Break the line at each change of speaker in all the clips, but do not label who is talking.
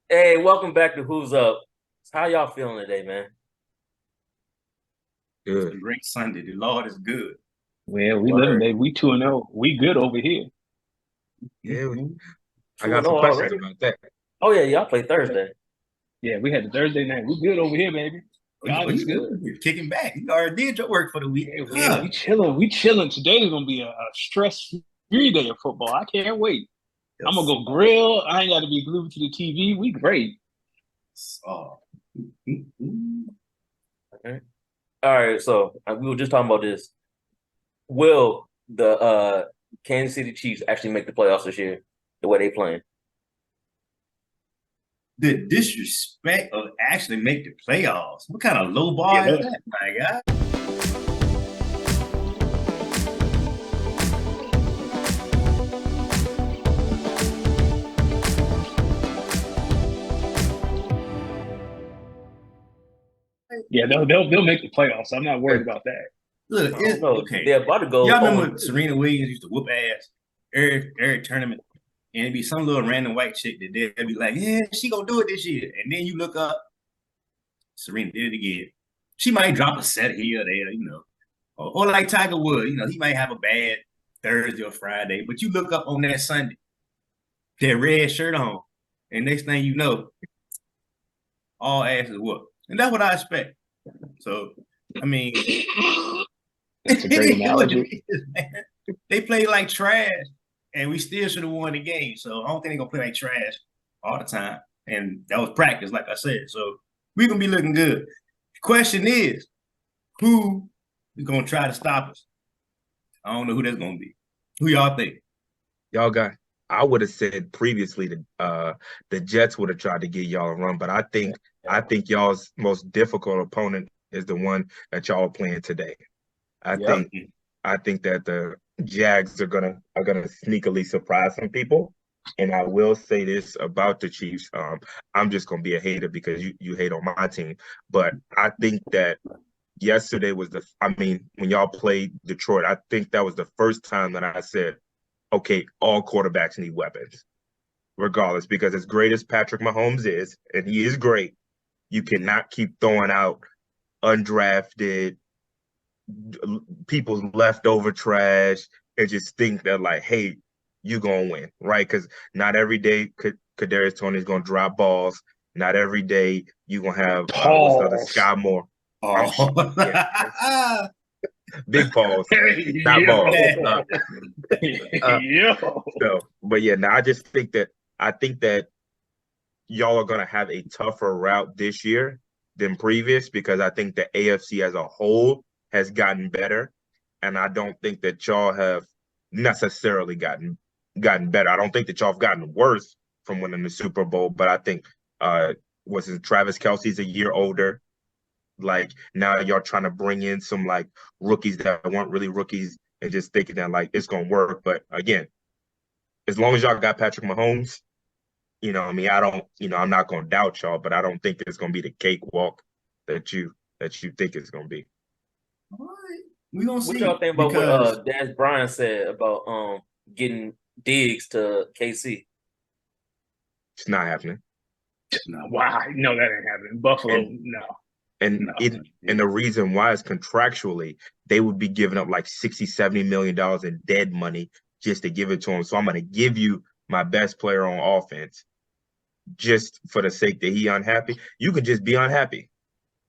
Hey, welcome back to Who's Up. How y'all feeling today, man?
It's a
Good.
great Sunday. The Lord is good.
Well, we living,
Word.
baby. We 2-0. We good over here.
Yeah,
Mhm.
I
2
got
and
some
0
questions
already?
about that.
Oh, yeah, y'all play Thursday.
Yeah, we had the Thursday night. We good over here, baby. God is good.
You're kicking back. You already did your work for the week.
Yeah, we chilling. We chilling. Today is gonna be a stress-free day of football. I can't wait. I'm gonna
Yes.
go grill. I ain't got to be glued to the TV. We great.
Oh. Mm.
Okay. All right, so we were just talking about this. Will the Kansas City Chiefs actually make the playoffs this year, the way they playing?
The disrespect of actually make the playoffs. What kind of low
Yeah,
bar is
look.
that, my God?
Yeah, they'll make the playoffs. I'm not worried
Hey,
about that.
Look,
I don't know.
okay.
They're about to go
Y'all
0
remember
and
when
2.
Serena Williams used to whoop ass every tournament, and it'd be some little random white chick that they'd be like, "Yeah, she gonna do it this year," and then you look up, Serena did it again. She might drop a set here or there, or like Tiger Woods, he might have a bad Thursday or Friday, but you look up on that Sunday, that red shirt on, and next thing you know, all ass is whooped. And that's what I expect. So, I mean,
That's a great
it is what it
analogy.
is, man. They play like trash, and we still should have won the game. So I don't think they're gonna play like trash all the time. And that was practice, like I said. So we're gonna be looking good. The question is, who is gonna try to stop us? I don't know who that's gonna be. Who y'all think?
y'all got. I would have said previously the Jets would have tried to get y'all a run, but I think y'all's most difficult opponent is the one that y'all are playing today. I
Yep.
think I think that the Jags are gonna sneakily surprise some people. And I will say this about the Chiefs. I'm just gonna be a hater because you hate on my team, but I think that yesterday was I mean, when y'all played Detroit, I think that was the first time that I said, okay, all quarterbacks need weapons, regardless, because as great as Patrick Mahomes is, and he is great, you cannot keep throwing out undrafted people's leftover trash and just think that like, hey, you gonna win, right? Because not every day Kadarius Tony is gonna drop balls. Not every day you gonna have what's the other
Pause.
Sky Moore. I'm
Oh,
yeah, big balls, not balls.
man.
Uh,
Yo.
so, but yeah, now I think that y'all are gonna have a tougher route this year than previous because I think the AFC as a whole has gotten better, and I don't think that y'all have necessarily gotten better. I don't think that y'all have gotten worse from winning the Super Bowl, but I think was it Travis Kelce's a year older. Like now y'all trying to bring in some like rookies that weren't really rookies and just thinking that like it's gonna work. But again, as long as y'all got Patrick Mahomes, I mean, I don't, I'm not gonna doubt y'all, but I don't think it's gonna be the cakewalk that you think it's gonna be.
All right. We gonna
What y'all
see
think about what
because
Daz Bryant said about getting Diggs to KC?
It's not happening.
no,
Wow. No, that ain't happening. Buffalo,
And
no.
and
no.
it and the reason why is contractually they would be giving up like 60, $70 million in dead money just to give it to him. So I'm gonna give you my best player on offense just for the sake that he unhappy. You can just be unhappy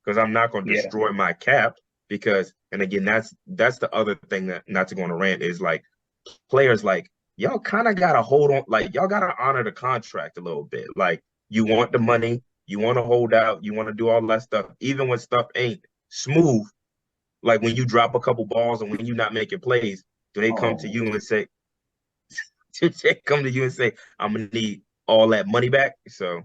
because I'm not gonna
Yeah.
destroy my cap because and again that's the other thing that not to go on a rant is like players like y'all kind of gotta hold on, like y'all gotta honor the contract a little bit. Like you want the money, you want to hold out, you want to do all that stuff, even when stuff ain't smooth. Like when you drop a couple balls and when you're not making plays, do they come to
Oh,
you and say, do they come to you and say, I'm gonna need all that money back? So,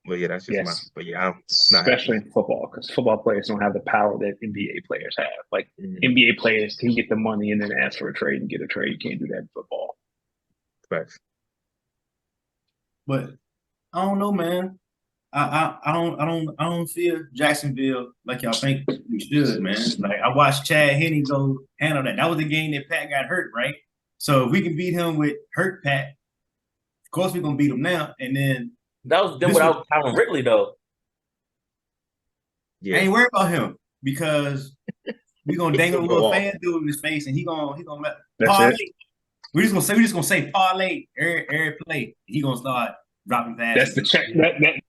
but yeah, that's just my.
Yes.
But yeah, it's not
Especially
happening.
in football, because football players don't have the power that NBA players have. Like
Mm-hmm.
NBA players can get the money and then ask for a trade and get a trade. You can't do that in football.
Facts.
but I don't know, man. I don't feel Jacksonville like y'all think we should, man. Like I watched Chad Henne go handle that. That was the game that Pat got hurt, right? So if we can beat him with hurt Pat, of course we're gonna beat him now. And then
That was them
This
without Calvin Ridley though.
I
Yeah,
ain't worried about him because we gonna dangle a
Go
little
off.
fan dude in his face, and he gonna
That's
parlay.
it.
We're just gonna say parlay every play. He gonna start dropping passes.
That's the check.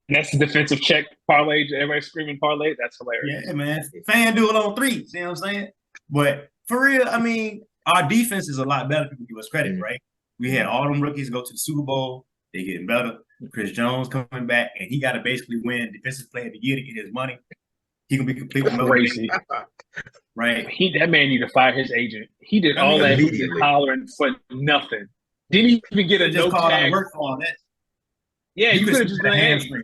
That's the defensive check parlay. Everybody screaming parlay. That's hilarious.
Yeah, man. Fan duel on 3. See what I'm saying? But for real, I mean, our defense is a lot better. People give us credit, right? We had all them rookies go to the Super Bowl. They getting better. Chris Jones coming back, and he got to basically win Defensive Player of the Year to get his money. He can be complete with
Crazy.
right?
That man need to fire his agent. He did all that
immediately.
hollering for nothing. Didn't even get a
Just
no
call out
tag.
work for all that.
Yeah, you could have just
had a
been hey,
hamstring.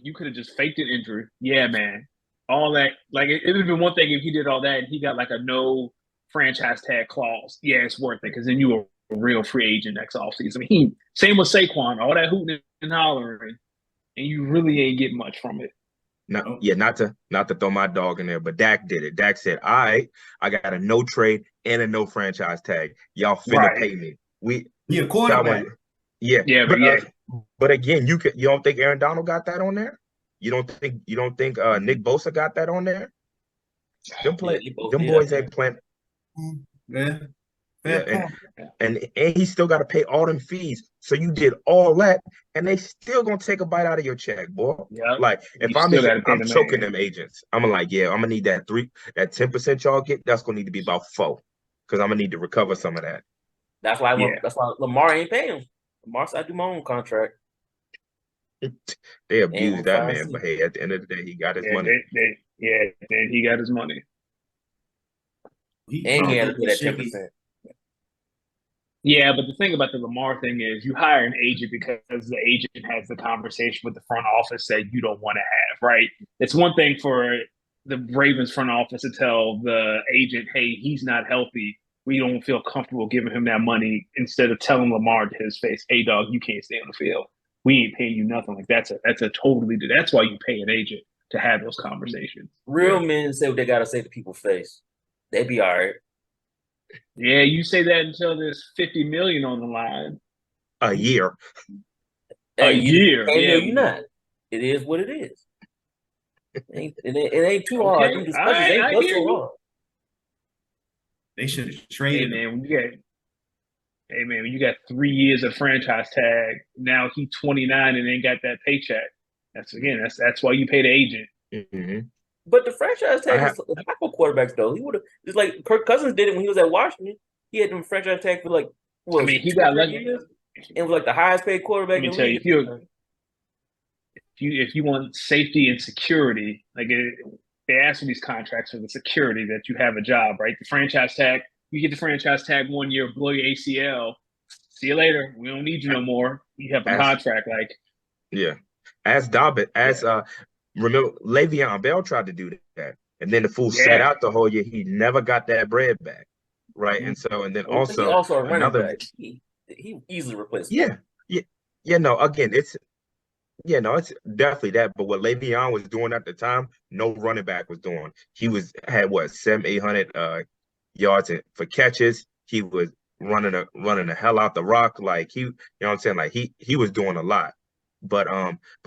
you could have just faked an injury. Yeah, man. All that, like it would have been one thing if he did all that and he got like a no franchise tag clause. Yeah, it's worth it because then you were a real free agent next offseason. I mean, same with Saquon, all that hooting and hollering, and you really ain't getting much from it.
No, yeah, not to throw my dog in there, but Dak did it. Dak said, "All right, I got a no trade and a no franchise tag. Y'all finna pay me."
He a quarterback.
Yeah,
yeah.
But again, you don't think Aaron Donald got that on there? You don't think Nick Bosa got that on there? Them boys ain't playing.
Yeah.
Yeah, and he still got to pay all them fees. So you did all that, and they still gonna take a bite out of your check, boy.
Yep.
Like if I'm choking them agents, I'm like, yeah, I'm gonna need that 10% y'all get. That's gonna need to be about 4, because I'm gonna need to recover some of that.
That's why Lamar ain't paying him. Lamar said, "I do my own contract."
They abused that man, but hey, at the end of the day, he got his money.
Then he got his money.
He had to pay that 10%.
Yeah, but the thing about the Lamar thing is you hire an agent because the agent has the conversation with the front office that you don't want to have, right? It's one thing for the Ravens front office to tell the agent, hey, he's not healthy. We don't feel comfortable giving him that money, instead of telling Lamar to his face, hey, dog, you can't stay on the field. We ain't paying you nothing. Like that's why you pay an agent to have those conversations.
Real men say what they got to say to people's face. They be all right.
Yeah, you say that until there's $50 million on the line.
A year.
A year.
Yeah, you're not. It is what it is. It ain't too hard.
Okay.
These
All right,
ain't
I
but
hear
so
you.
hard.
They should have traded him.
When you got 3 years of franchise tag, now he's 29 and ain't got that paycheck. That's why you pay the agent.
Mm-hmm.
But the franchise tag is high for quarterbacks, though. He would have. It's like Kirk Cousins did it when he was at Washington. He had them franchise tag for like
he got lucky.
Years. It was like the highest paid quarterback.
Let me tell you, if you want safety and security, they ask for these contracts for the security that you have a job, right? The franchise tag, you get the franchise tag 1 year, blow your ACL. See you later. We don't need you no more. You have a contract,
Remember, Le'Veon Bell tried to do that, and then the fool sat out the whole year. He never got that bread back, right?
Mm-hmm.
And then
he also a running back. He easily replaced.
No. Again, it's definitely that. But what Le'Veon was doing at the time, no running back was doing. He had 700-800 yards for catches. He was running the hell out the rock. Like you know what I'm saying? Like he was doing a lot. But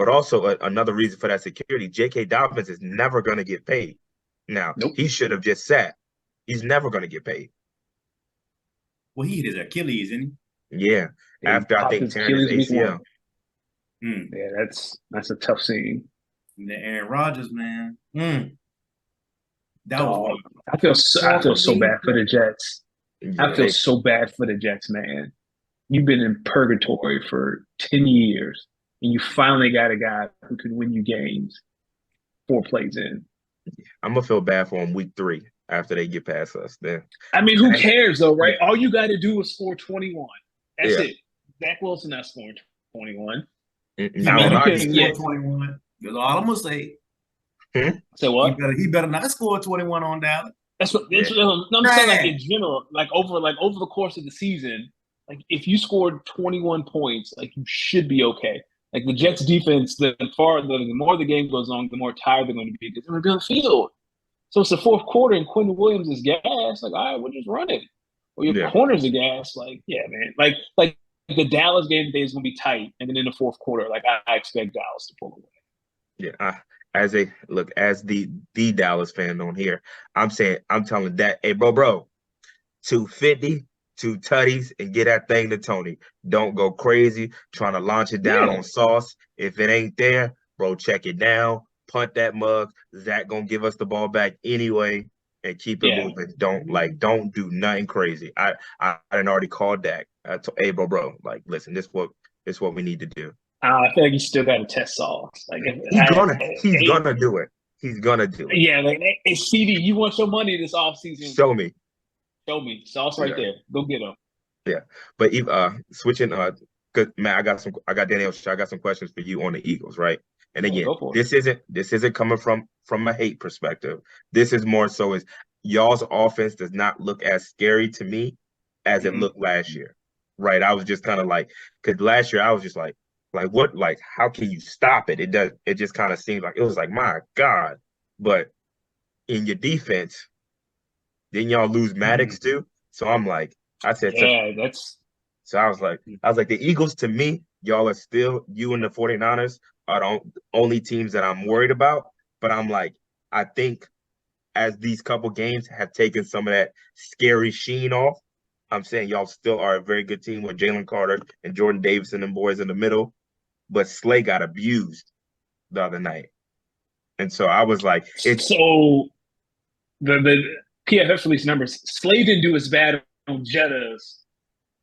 also another reason for that security, J.K. Dobbins is never going to get paid. Now, He should have just sat. He's never going to get paid.
Well, he hit his Achilles, isn't
he? Yeah. After I think tearing his ACL.
Yeah, that's a tough scene.
And the Aaron Rodgers, man. That was one.
I feel so bad for the Jets.
Yeah,
I feel so bad for the Jets, man. You've been in purgatory for 10 years. And you finally got a guy who can win you games 4 plays in.
I'm going to feel bad for him week 3 after they get past us. Then.
I mean, who cares, though, right? All you got to do is score 21. That's it. Zach Wilson not scoring 21.
Score 21. That's all I'm going to say.
Say what?
He better not score 21 on Dallas.
That's what I'm saying, like in general, like over the course of the season, like if you scored 21 points, like you should be okay. Like the Jets defense, the more the game goes on, the more tired they're going to be because they're going to be on the field. So it's the fourth quarter and Quentin Williams is gas. Like, all right, we'll just run it. Or your corners are gas. Like, yeah, man. Like the Dallas game today is going to be tight, and then in the fourth quarter, like I expect Dallas to pull away.
Yeah, as the Dallas fan on here, I'm telling that, hey, bro, 250, 2 tutties, and get that thing to Tony. Don't go crazy trying to launch it down on Sauce. If it ain't there, bro, check it down, punt that mug. Zach gonna give us the ball back anyway, and keep it moving. Don't do nothing crazy. I didn't already called Dak. Hey, bro, like, listen, this what we need to do.
I feel like you still got to test Sauce. Like
he's gonna do it. He's gonna do it.
Yeah, like, hey, CD, you want your money this offseason?
Show me.
Sauce right there. Go get him.
Yeah, but switching. Cause Matt, I got Danielle. I got some questions for you on the Eagles, right? And again, this isn't coming from a hate perspective. This is more so as y'all's offense does not look as scary to me as it looked last year, right? I was just kind of like, because last year I was just like what, like how can you stop it? It just kind of seemed like it was like, my God. But in your defense, didn't y'all lose Maddox too? So I'm like, I said, So I was like, the Eagles to me, y'all are still, you and the 49ers are the only teams that I'm worried about. But I'm like, I think as these couple games have taken some of that scary sheen off, I'm saying y'all still are a very good team with Jalen Carter and Jordan Davis and them boys in the middle. But Slay got abused the other night. And so I was like,
so the PFF released numbers. Slay didn't do as bad on Jettas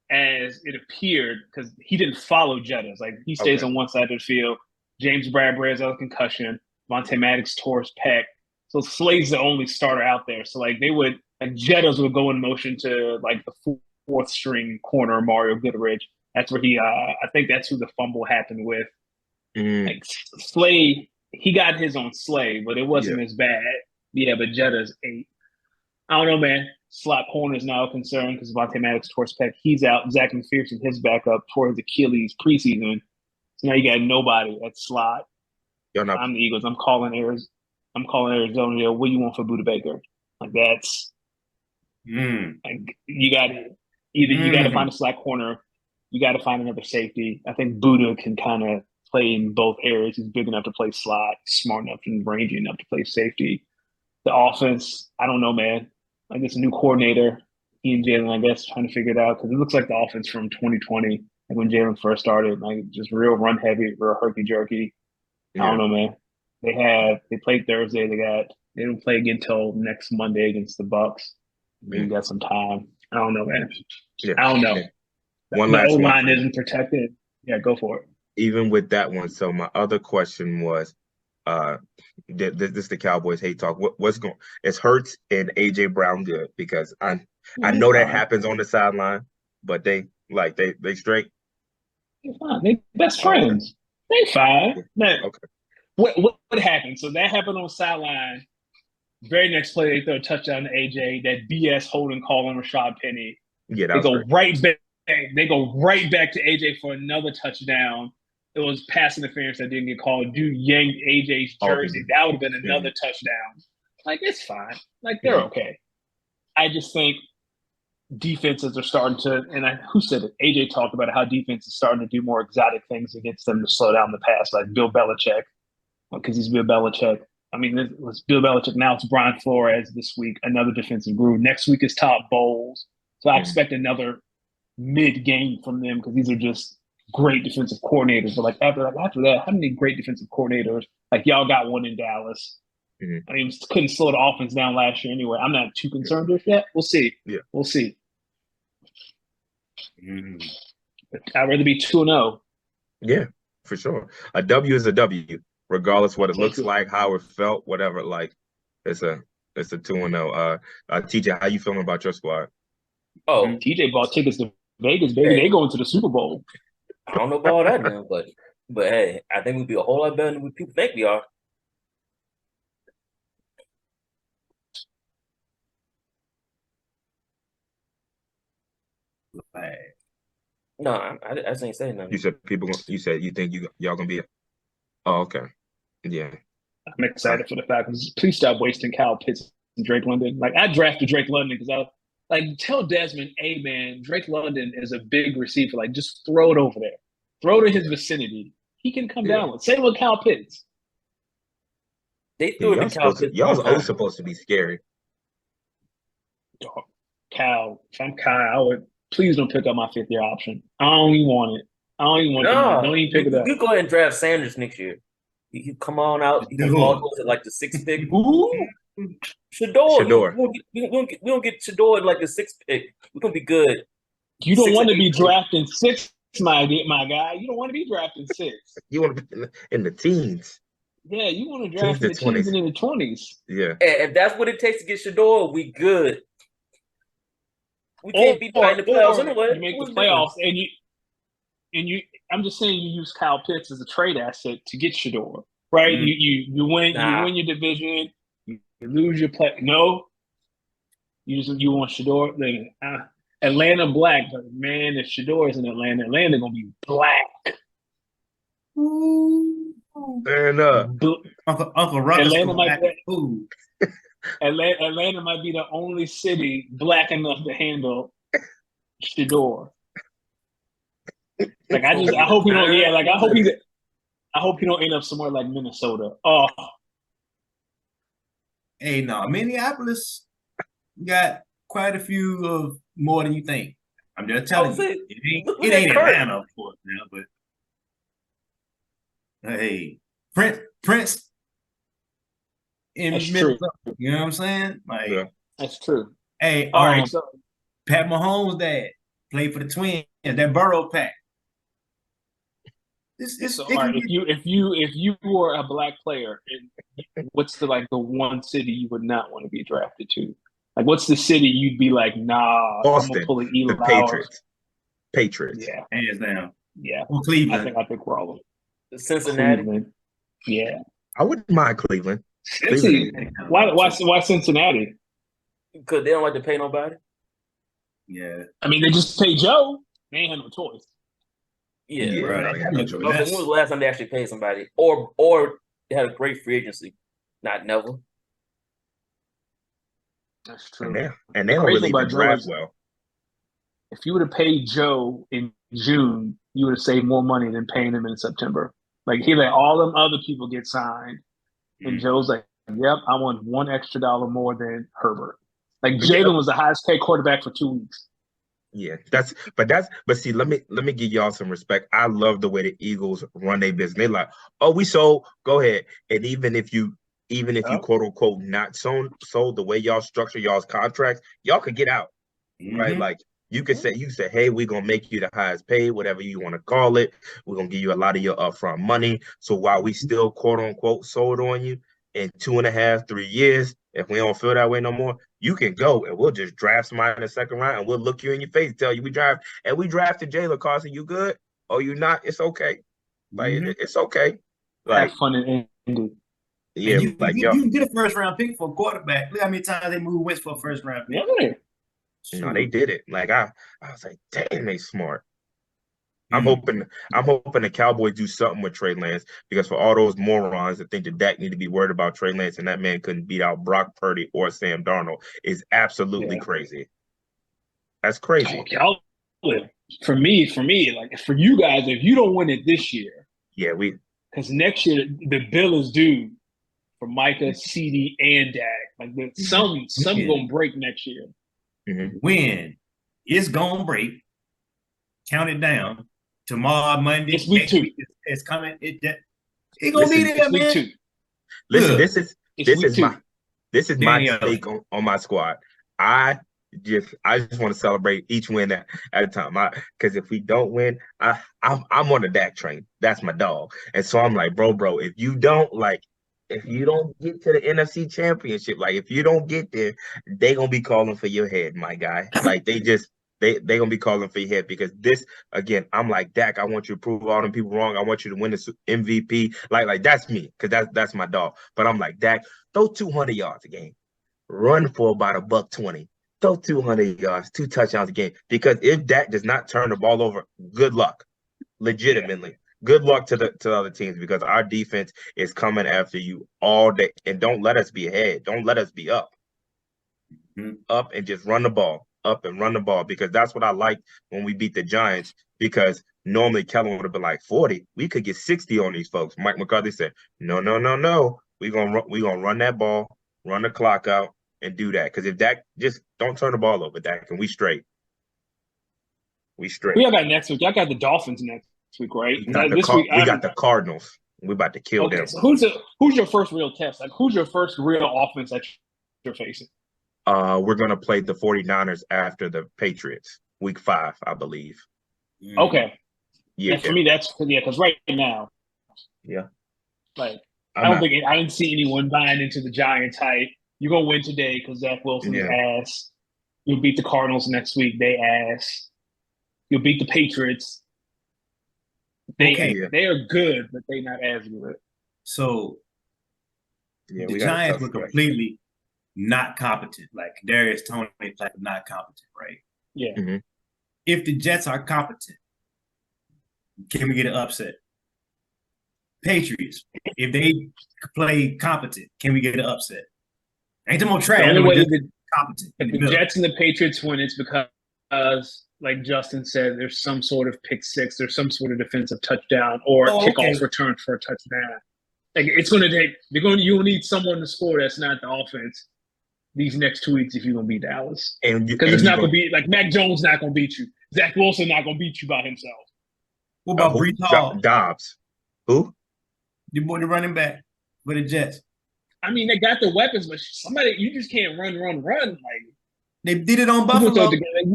as it appeared because he didn't follow Jettas. Like he stays on one side of the field. James Bradbury has a concussion. Vontae Maddox tore his pec. So Slay's the only starter out there. So like Jettas would go in motion to like the fourth string corner, Mario Goodrich. That's where I think that's who the fumble happened with. Like Slay, he got his on Slay, but it wasn't as bad. Yeah, but Jettas ate. I don't know, man. Slot corner is now a concern because Vontae Maddox tore his pec. He's out. Zach McPherson, his backup, tore his Achilles preseason. So now you got nobody at slot. I'm the Eagles. I'm calling Arizona. What do you want for Budda Baker? Like that's like you got you got to find a slot corner. You got to find another safety. I think Budda can kind of play in both areas. He's big enough to play slot, smart enough and rangy enough to play safety. The offense, I don't know, man. Like it's a new coordinator. He and Jalen, I guess, trying to figure it out because it looks like the offense from 2020, like when Jalen first started, like just real run heavy, real herky jerky. I don't know, man. They played Thursday. They don't play again till next Monday against the Bucks. Maybe got some time. I don't know, man. I don't know. The O-line isn't protected. Yeah, go for it.
Even with that one, so my other question was, this is the Cowboys hate talk. What's going? Is Hurts and AJ Brown good? Because I know that happens on the sideline, but they straight.
They're fine. They best friends. They fine. Man, what happened? So that happened on the sideline. Very next play, they throw a touchdown to AJ. That BS holding call on Rashad Penny.
Yeah,
they go right back. They go right back to AJ for another touchdown. It was pass interference that didn't get called. Dude yanked AJ's jersey. That would have been another touchdown. Like, it's fine. Like, they're okay. I just think defenses are starting to, and who said it? AJ talked about how defense is starting to do more exotic things against them to slow down the pass, like Bill Belichick, because he's Bill Belichick. I mean, it was Bill Belichick. Now it's Brian Flores this week, another defensive guru. Next week is Todd Bowles. So I expect another mid-game from them because these are just great defensive coordinators. But like after that, how many great defensive coordinators? Like y'all got one in Dallas. I mean, couldn't slow the offense down last year anyway. I'm not too concerned with that. We'll see.
Yeah,
we'll see. I'd rather be 2-0.
Yeah, for sure. A W is a W, regardless what it looks like, how it felt, whatever. Like it's a 2-0. TJ, how you feeling about your squad?
Oh,
TJ bought tickets to Vegas, baby. They going to the Super Bowl.
I don't know about all that now, but hey, I think we'd be a whole lot better than what people think we are. No, I ain't saying nothing.
You said you said you think y'all gonna be. Oh, okay. Yeah.
I'm excited for the Falcons. Please stop wasting Kyle Pitts and Drake London. Like I drafted Drake London because Like, tell Desmond, hey man, Drake London is a big receiver. Like, just throw it over there. Throw it in his vicinity. He can come down with. Same with Kyle Pitts.
They
Yeah,
threw it to Cal Pitts
y'all's
one
always
time.
supposed to be scary.
Dog, Kyle, if I'm Kyle, I would please don't pick up my 5th year option. I don't even want it. I don't even want the money.
No,
Don't even pick it up.
you go ahead and draft Sanders next year. He can come on out. He can fall to us at like the 6th pick.
Ooh,
Shador.
Shador.
We don't get Shador at like the 6th pick. We're gonna be good.
you don't
6
want
or
to be
8 pick.
drafting 6, my guy. You don't want to be drafting 6.
You want to be in the teens.
Yeah, you want to draft
Teens
in
to
the teens
20s.
and in the 20s.
Yeah.
And if that's what it takes to get Shador, we good. We can't be in the playoffs anyway.
You make the playoffs, and you. I'm just saying, you use Kyle Pitts as a trade asset to get Shador, right?
Mm.
You win your division, you lose your play. No, you want Shador. Then Atlanta black, but man, if Shador is in Atlanta gonna be black.
Fair enough.
Uncle Ruckus
Atlanta
goes
might
back
be-
to food.
Atlanta might be the only city black enough to handle Shador. Like, I hope he don't. Yeah, like I hope he don't end up somewhere like Minnesota. Oh,
Hey, no, Minneapolis got quite a few of more than you think. I'm just telling
Oh,
you.
look
It
at
ain't
Kurt.
Atlanta, of course, now, but hey, Prince in
That's
Minnesota.
true.
You know what I'm saying? Like,
Yeah.
that's true.
hey, all right,
So
Pat Mahomes' dad played for the Twins, that Burrow Pack.
So, all right, if you were a black player, what's the one city you would not want to be drafted to? Like, what's the city you'd be like, nah, I'm
Boston,
gonna pull an
the
Eli
Patriots.
Yeah,
hands down.
yeah.
Or Cleveland.
I think we're all
Cincinnati.
Cleveland. Yeah.
I wouldn't mind Cleveland.
Cincy. Why Cincinnati?
Because they don't like to pay nobody.
Yeah.
I mean, they just pay Joe. They ain't had no choice.
Yeah.
Yeah,
Right.
they got no choice.
Okay, when was the last time they actually paid somebody? Or they had a great free agency? Not never.
That's true.
And they don't
Crazy
really
about
even
Joe
draft
is-
well.
If you would have paid Joe in June, you would have saved more money than paying him in September. Like, he let all them other people get signed, and Joe's like, "Yep, I want $1 extra more than Herbert." Like, Jalen was the highest paid quarterback for 2 weeks.
Yeah, but see, let me give y'all some respect. I love the way the Eagles run their business. They're like, oh, we sold, go ahead. And even if you quote unquote not sold the way y'all structure y'all's contracts, y'all could get out. Right? Like you could say, hey, we're gonna make you the highest paid, whatever you want to call it. We're gonna give you a lot of your upfront money. So while we still quote unquote sold on you in 2.5, 3 years, if we don't feel that way no more, you can go and we'll just draft somebody in the second round and we'll look you in your face, tell you we drafted Jalen Carson. You good? Oh, you not? It's okay. Like it's okay. Like
have fun and end it.
Yeah,
you
yo,
can get a first round pick for a quarterback. Look how many times they moved Wentz for a first round pick.
Yeah.
no, they did it. Like I was like, damn, they smart. I'm hoping the Cowboys do something with Trey Lance, because for all those morons that think that Dak need to be worried about Trey Lance and that man couldn't beat out Brock Purdy or Sam Darnold is absolutely crazy. That's crazy.
Y'all, for me, like, for you guys, if you don't win it this year, because next year the bill is due for Micah, CD, and Dak. Like, some gonna break next year.
When it's gonna break, count it down. Tomorrow, Monday,
it's week 2.
It's coming. It gonna be there, man.
Week 2.
Listen, this is my
Daniel.
take on my squad. I just want to celebrate each win at a time. Because if we don't win, I'm on the Dak train. That's my dog. And so I'm like, bro, if you don't get to the NFC Championship, like if you don't get there, they gonna be calling for your head, my guy. Like they gonna be calling for your head, because this, again, I'm like, Dak, I want you to prove all them people wrong. I want you to win the MVP. Like that's me, because that's my dog. But I'm like, Dak, throw 200 yards a game, run for about $120, throw 200 yards, 2 touchdowns a game. Because if Dak does not turn the ball over, good luck, legitimately. Yeah. Good luck to the other teams, because our defense is coming after you all day. And don't let us be ahead. Don't let us be up. Up and just run the ball. up and run the ball, because that's what I liked when we beat the Giants, because normally Kellen would have been like 40. We could get 60 on these folks. Mike McCarthy said, no. We're gonna run that ball, run the clock out, and do that. Because if Dak, just don't turn the ball over, Dak, and we straight. We straight.
Who y'all got next week? Y'all got the Dolphins next week, right?
We got the Cardinals. We're about to kill them.
So who's your first real test? Like, who's your first real offense that you're facing?
We're gonna play the 49ers after the Patriots, week 5, I believe.
Okay.
Yeah.
And for me, because right now, like I didn't see anyone buying into the Giants hype. You're gonna win today because Zach Wilson's ass. You'll beat the Cardinals next week. They ass. You'll beat the Patriots. They are good, but they're not as good.
So the Giants were completely not competent. Like Darius Toney played not competent, right?
Yeah.
Mm-hmm.
If the Jets are competent, can we get an upset? Patriots, if they play competent, can we get an upset? Ain't them on track.
The only way
competent.
If the Jets and the Patriots win, it's because, like Justin said, there's some sort of pick six, there's some sort of defensive touchdown or kickoff return for a touchdown. Like it's going to take. You'll need someone to score that's not the offense these next 2 weeks if you're going to beat Dallas. Because it's not going to be like Mac Jones not going to beat you. Zach Wilson not going to beat you by himself.
What about Breece Hall?
Dobbs. Who?
The running back for the Jets.
I mean, they got the weapons, but you just can't run. Like
they did it on Buffalo.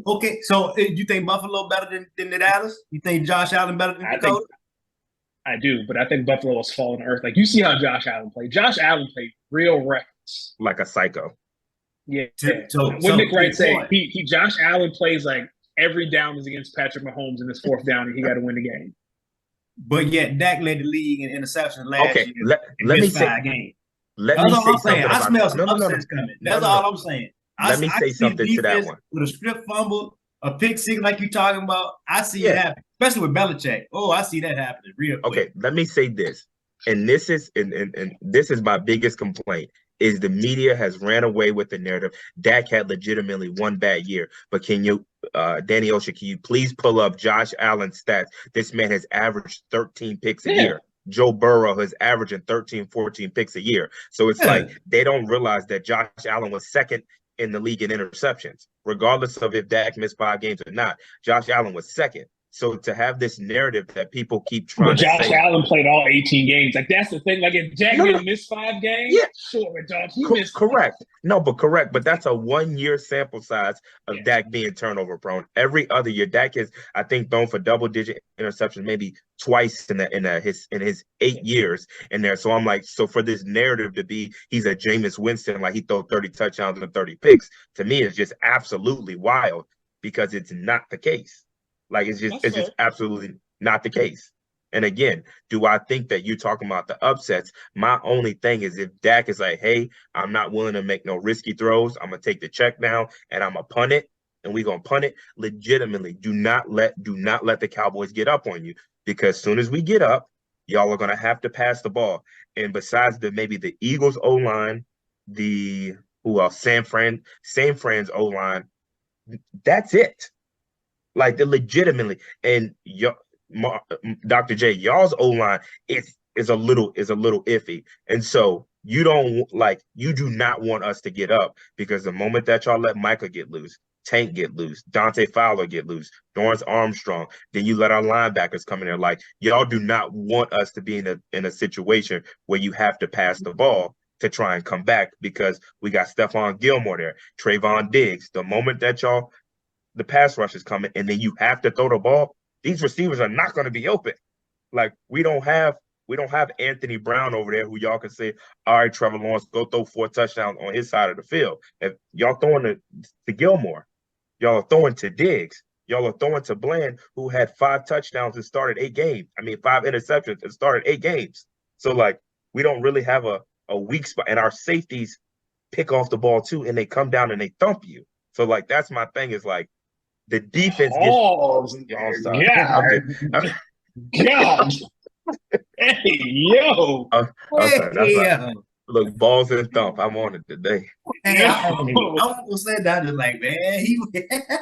Okay, so you think Buffalo better than the Dallas? You think Josh Allen better than Dakota?
I do, but I think Buffalo was falling to earth. Like you see how Josh Allen played. Josh Allen played real reckless,
like a psycho.
Yeah. What Nick Wright said, Josh Allen plays like every down is against Patrick Mahomes in his 4th down, and he got to win the game.
But yet Dak led the league in interceptions last year.
Let me say
games.
Let me say something.
I smell some upsets coming. That's all I'm saying.
Let me say something to that one.
With a strip fumble, a pick six like you're talking about, I see it happen, especially with Belichick. Oh, I see that happening real quick.
Okay, let me say this, and this is this is my biggest complaint. Is the media has ran away with the narrative. Dak had legitimately one bad year, but can you, Danny Osha, can you please pull up Josh Allen's stats? This man has averaged 13 picks a year. Joe Burrow is averaging 13, 14 picks a year. So it's like they don't realize that Josh Allen was second in the league in interceptions, regardless of if Dak missed 5 games or not. Josh Allen was second. So to have this narrative that people keep trying to say.
Josh Allen played all 18 games. Like, that's the thing. Like, if Jack didn't miss 5 games, sure, dog. He missed.
Correct. No, but correct. But that's a 1-year sample size of Dak being turnover prone. Every other year, Dak is, I think, thrown for double-digit interceptions maybe twice in his 8 years in there. So I'm like, so for this narrative to be he's a Jameis Winston, like he throws 30 touchdowns and 30 picks, to me is just absolutely wild, because it's not the case. Like it's just absolutely not the case. And again, do I think that you're talking about the upsets? My only thing is if Dak is like, hey, I'm not willing to make no risky throws. I'm gonna take the check down and I'm gonna punt it, and we're gonna punt it legitimately. Do not let the Cowboys get up on you, because as soon as we get up, y'all are gonna have to pass the ball. And besides maybe the Eagles O-line, San Fran's O-line, that's it. Like the legitimately, and Dr. J, y'all's O-line is a little iffy, and so you do not want us to get up, because the moment that y'all let Micah get loose, Tank get loose, Dante Fowler get loose, Dorrance Armstrong, then you let our linebackers come in there. Like, y'all do not want us to be in a situation where you have to pass the ball to try and come back, because we got Stephon Gilmore there, Trayvon Diggs. The moment that the pass rush is coming, and then you have to throw the ball, these receivers are not going to be open. Like, we don't have Anthony Brown over there who y'all can say, all right, Trevor Lawrence, go throw 4 touchdowns on his side of the field. If y'all throwing to Gilmore, y'all are throwing to Diggs, y'all are throwing to Bland, who had 5 touchdowns and started 8 games. 5 interceptions and started 8 games. So, like, we don't really have a weak spot. And our safeties pick off the ball too, and they come down and they thump you. So, like, that's my thing, is like, the defense
God. Hey, yo.
Okay, Look, balls and thump. I'm on it today.
Hey, I almost said that. Just like, man, he.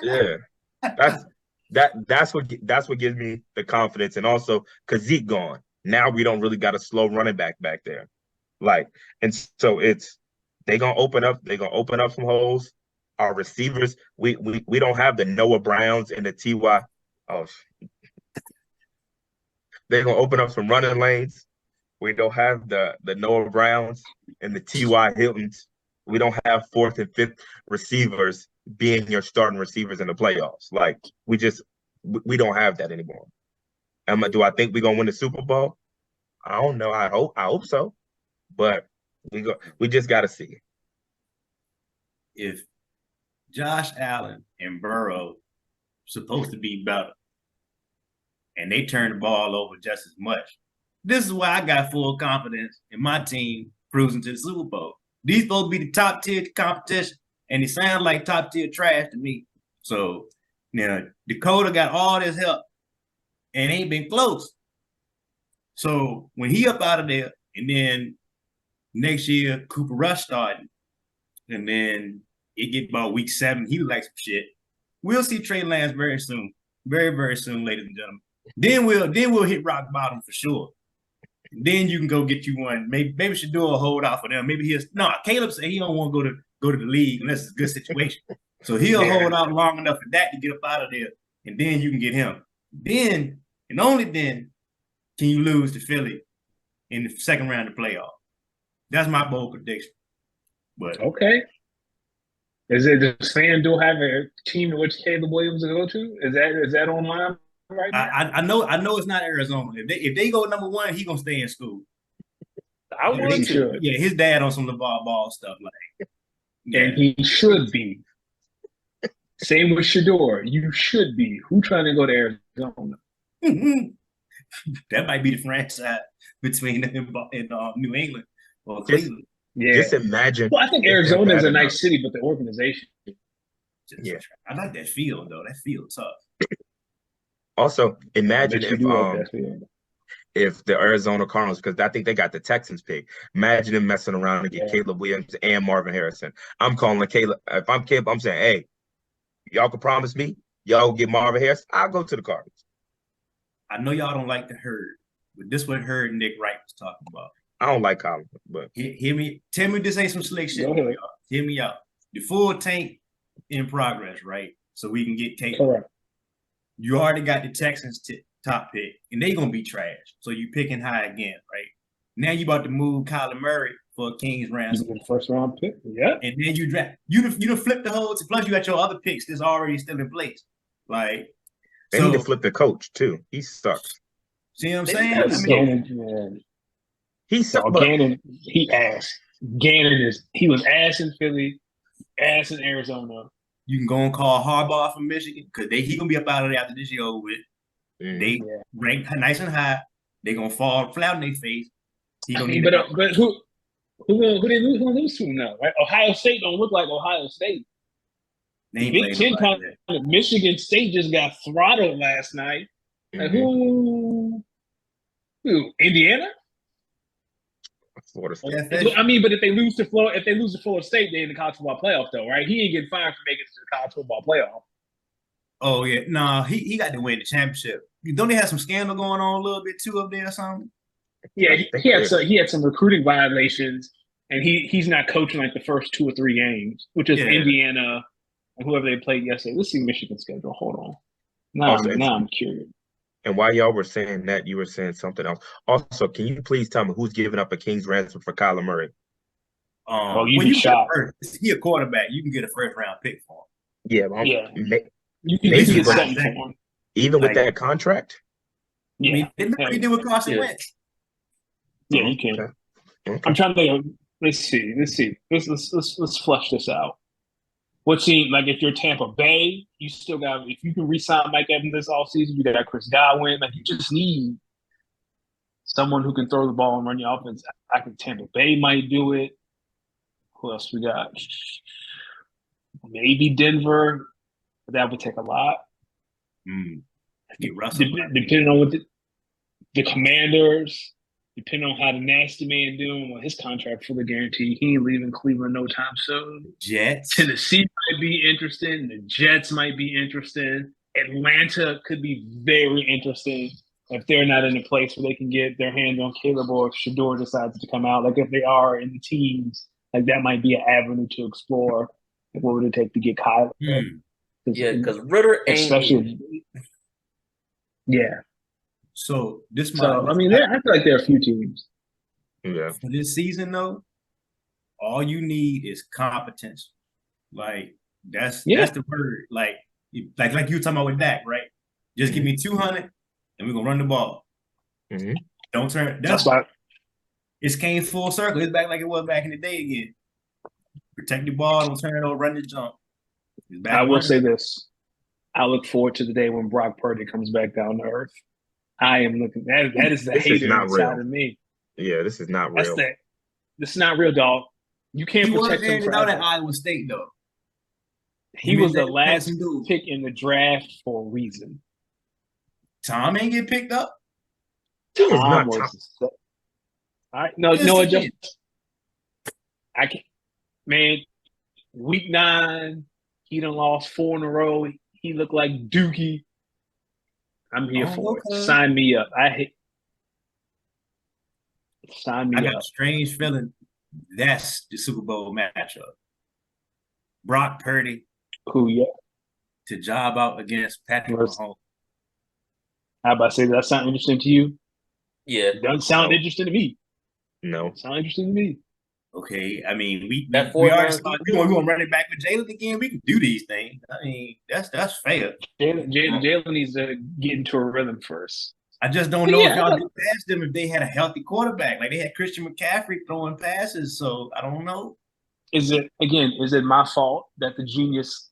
Yeah, that's that's what gives me the confidence, and also because Zeke gone, now we don't really got a slow running back there, like, and so they're gonna open up some holes. Our receivers, we don't have the Noah Browns and the Ty. Oh, they're gonna open up some running lanes. We don't have the Noah Browns and the T.Y. Hiltons. We don't have fourth and fifth receivers being your starting receivers in the playoffs. Like we don't have that anymore. Do I think we're gonna win the Super Bowl? I don't know. I hope so. But we just gotta see.
If Josh Allen and Burrow supposed to be better, and they turn the ball over just as much, this is why I got full confidence in my team cruising to the Super Bowl. These supposed to be the top tier competition, and it sounds like top tier trash to me. So now Dakota got all this help and ain't been close. So when he up out of there, and then next year Cooper Rush starting, and then it get about week 7, he was like some shit. We'll see Trey Lance very soon, very very soon, ladies and gentlemen. Then we'll hit rock bottom for sure. Then you can go get you one. Maybe should do a holdout for them. Maybe Caleb said he don't want to go to the league unless it's a good situation. So he'll hold out long enough for that to get up out of there, and then you can get him. Then and only then can you lose to Philly in the second round of playoff. That's my bold prediction. But
okay. Does FanDuel have a team in which Caleb Williams will go to? Is that online right now?
I know it's not Arizona. If they go number 1, he gonna stay in school.
I want to.
Yeah, his dad on some LeVar Ball stuff like.
Yeah. And he should be. Same with Shedeur. You should be. Who trying to go to Arizona?
That might be the franchise between them and New England or Cleveland.
Yeah. Just imagine.
Well, I think Arizona is a nice city, but the organization.
I like that field though. That field tough.
Also, imagine if the Arizona Cardinals, because I think they got the Texans pick. Imagine them messing around and get Caleb Williams and Marvin Harrison. I'm calling Caleb. If I'm Caleb, I'm saying, hey, y'all can promise me y'all get Marvin Harrison. I'll go to the Cardinals.
I know y'all don't like the herd, but this what Herd Nick Wright was talking about.
I don't like Colin, but
hear me. Tell me this ain't some slick shit. Hear me out. The full tank in progress, right? So we can get Caleb.
Correct.
You already got the Texans top pick, and they gonna be trash. So you picking high again, right? Now you about to move Kyler Murray for a King's ransom.
First round pick, yeah.
And then you draft. You done flip the whole. Plus you got your other picks that's already still in place. Like
they need to flip the coach too. He sucks.
See what I'm saying?
He sucks.
Gannon, he ass. Gannon he was ass in Philly, ass in Arizona.
You can go and call Harbaugh from Michigan because he gonna be up out of there after this year over with. They rank nice and high. They gonna fall flat on their face.
But who they lose to now? Right? Ohio State don't look like Ohio State. Big Ten Michigan State just got throttled last night. Like, who? Indiana?
Florida State.
I mean, but if they lose to Florida State, they're in the college football playoff, though, right? He ain't getting fired for making it to the college football playoff.
Oh yeah, no, he got to win the championship. Don't they have some scandal going on a little bit too up there or something?
Yeah, he had some recruiting violations, and he's not coaching like the first 2 or 3 games, which is Indiana and whoever they played yesterday. Let's see Michigan's schedule. Hold on. Now I'm curious.
And while y'all were saying that, you were saying something else. Also, can you please tell me who's giving up a King's ransom for Kyler Murray?
You'd be shocked.
He a quarterback. You can get a first round pick for him.
You can get something for him.
Even with that contract?
Yeah. I mean, he did with Carson Wentz.
Yeah, you can. Okay. I'm trying to think. Let's see. Let's flush this out. What team, like if you're Tampa Bay, you still got, if you can re-sign Mike Evans this offseason, you got Chris Godwin. Like you just need someone who can throw the ball and run your offense. I think Tampa Bay might do it. Who else we got? Maybe Denver, but that would take a lot.
Get Russell.
Depending on what the Commanders, depending on how the nasty man doing, well, his contract fully guaranteed. He ain't leaving Cleveland no time soon.
Jets.
Tennessee might be interesting. The Jets might be interesting. Atlanta could be very interesting if they're not in a place where they can get their hands on Caleb, or if Shedeur decides to come out. Like if they are in the teams, like that might be an avenue to explore. Like what would it take to get Kyler?
Yeah, because Ritter ain't.
Especially, yeah.
So this
So
month,
I mean, I feel like there are a few teams.
Yeah.
for this season though, all you need is competence. Like that's the word. Like you were talking about with Dak, right? Just give me 200 and we're gonna run the ball.
Mhm.
Don't turn.
That's why
It's came full circle. It's back like it was back in the day again. Protect the ball, don't turn it over, run the jump. It's back
I will
running.
say this. I look forward to the day when Brock Purdy comes back down to earth. I am looking. That is the
This is
hater
not
inside
real.
of me.
Yeah, this is not
That's
real.
that. This is not real, dog. You can't
He was
protect him
handed out
forever.
at Iowa State though.
He was the
That
last
passing dude.
pick in the draft for a reason.
Tom ain't get picked up.
He is
Tom
not
was. All right, no,
Yes,
no,
he
just
is.
I can't. Man, week 9, he done lost 4 in a row. He looked like Dookie. I'm here for it.
Okay.
Sign me up. Sign
I
me
got
up.
a strange feeling that's the Super Bowl matchup. Brock Purdy
Who? Yeah.
to job out against Patrick
Versus-
Mahomes.
How about to say, does that sound interesting to you?
Yeah,
It doesn't sound
No.
interesting to me.
No.
It sounds interesting to me.
Okay, I mean we
That
we
49ers
already started. We gonna run it back with Jalen again. We can do these things. I mean that's fair.
Jalen needs to get into a rhythm first.
I just don't
But
know
yeah,
if y'all get past them if they had a healthy quarterback. Like they had Christian McCaffrey throwing passes, so I don't know.
Is it my fault that the genius,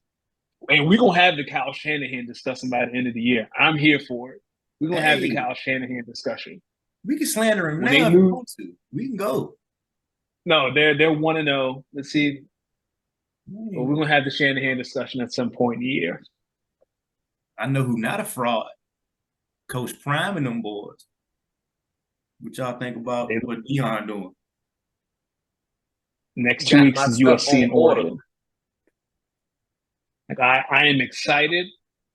and we're gonna have the Kyle Shanahan discussion by the end of the year. I'm here for it. We're gonna have the
Hey.
Kyle Shanahan discussion.
We can slander him
When
now
they
if we
lose-
want to. We can go.
No, they're 1-0. Let's see. Well, we're gonna have the Shanahan discussion at some point in the year.
I know who not a fraud. Coach Prime and them boys. What y'all think about what Deion doing?
Next 2
Got
weeks
my
is
stuff
USC
on
and
order.
Oregon. Like I am excited,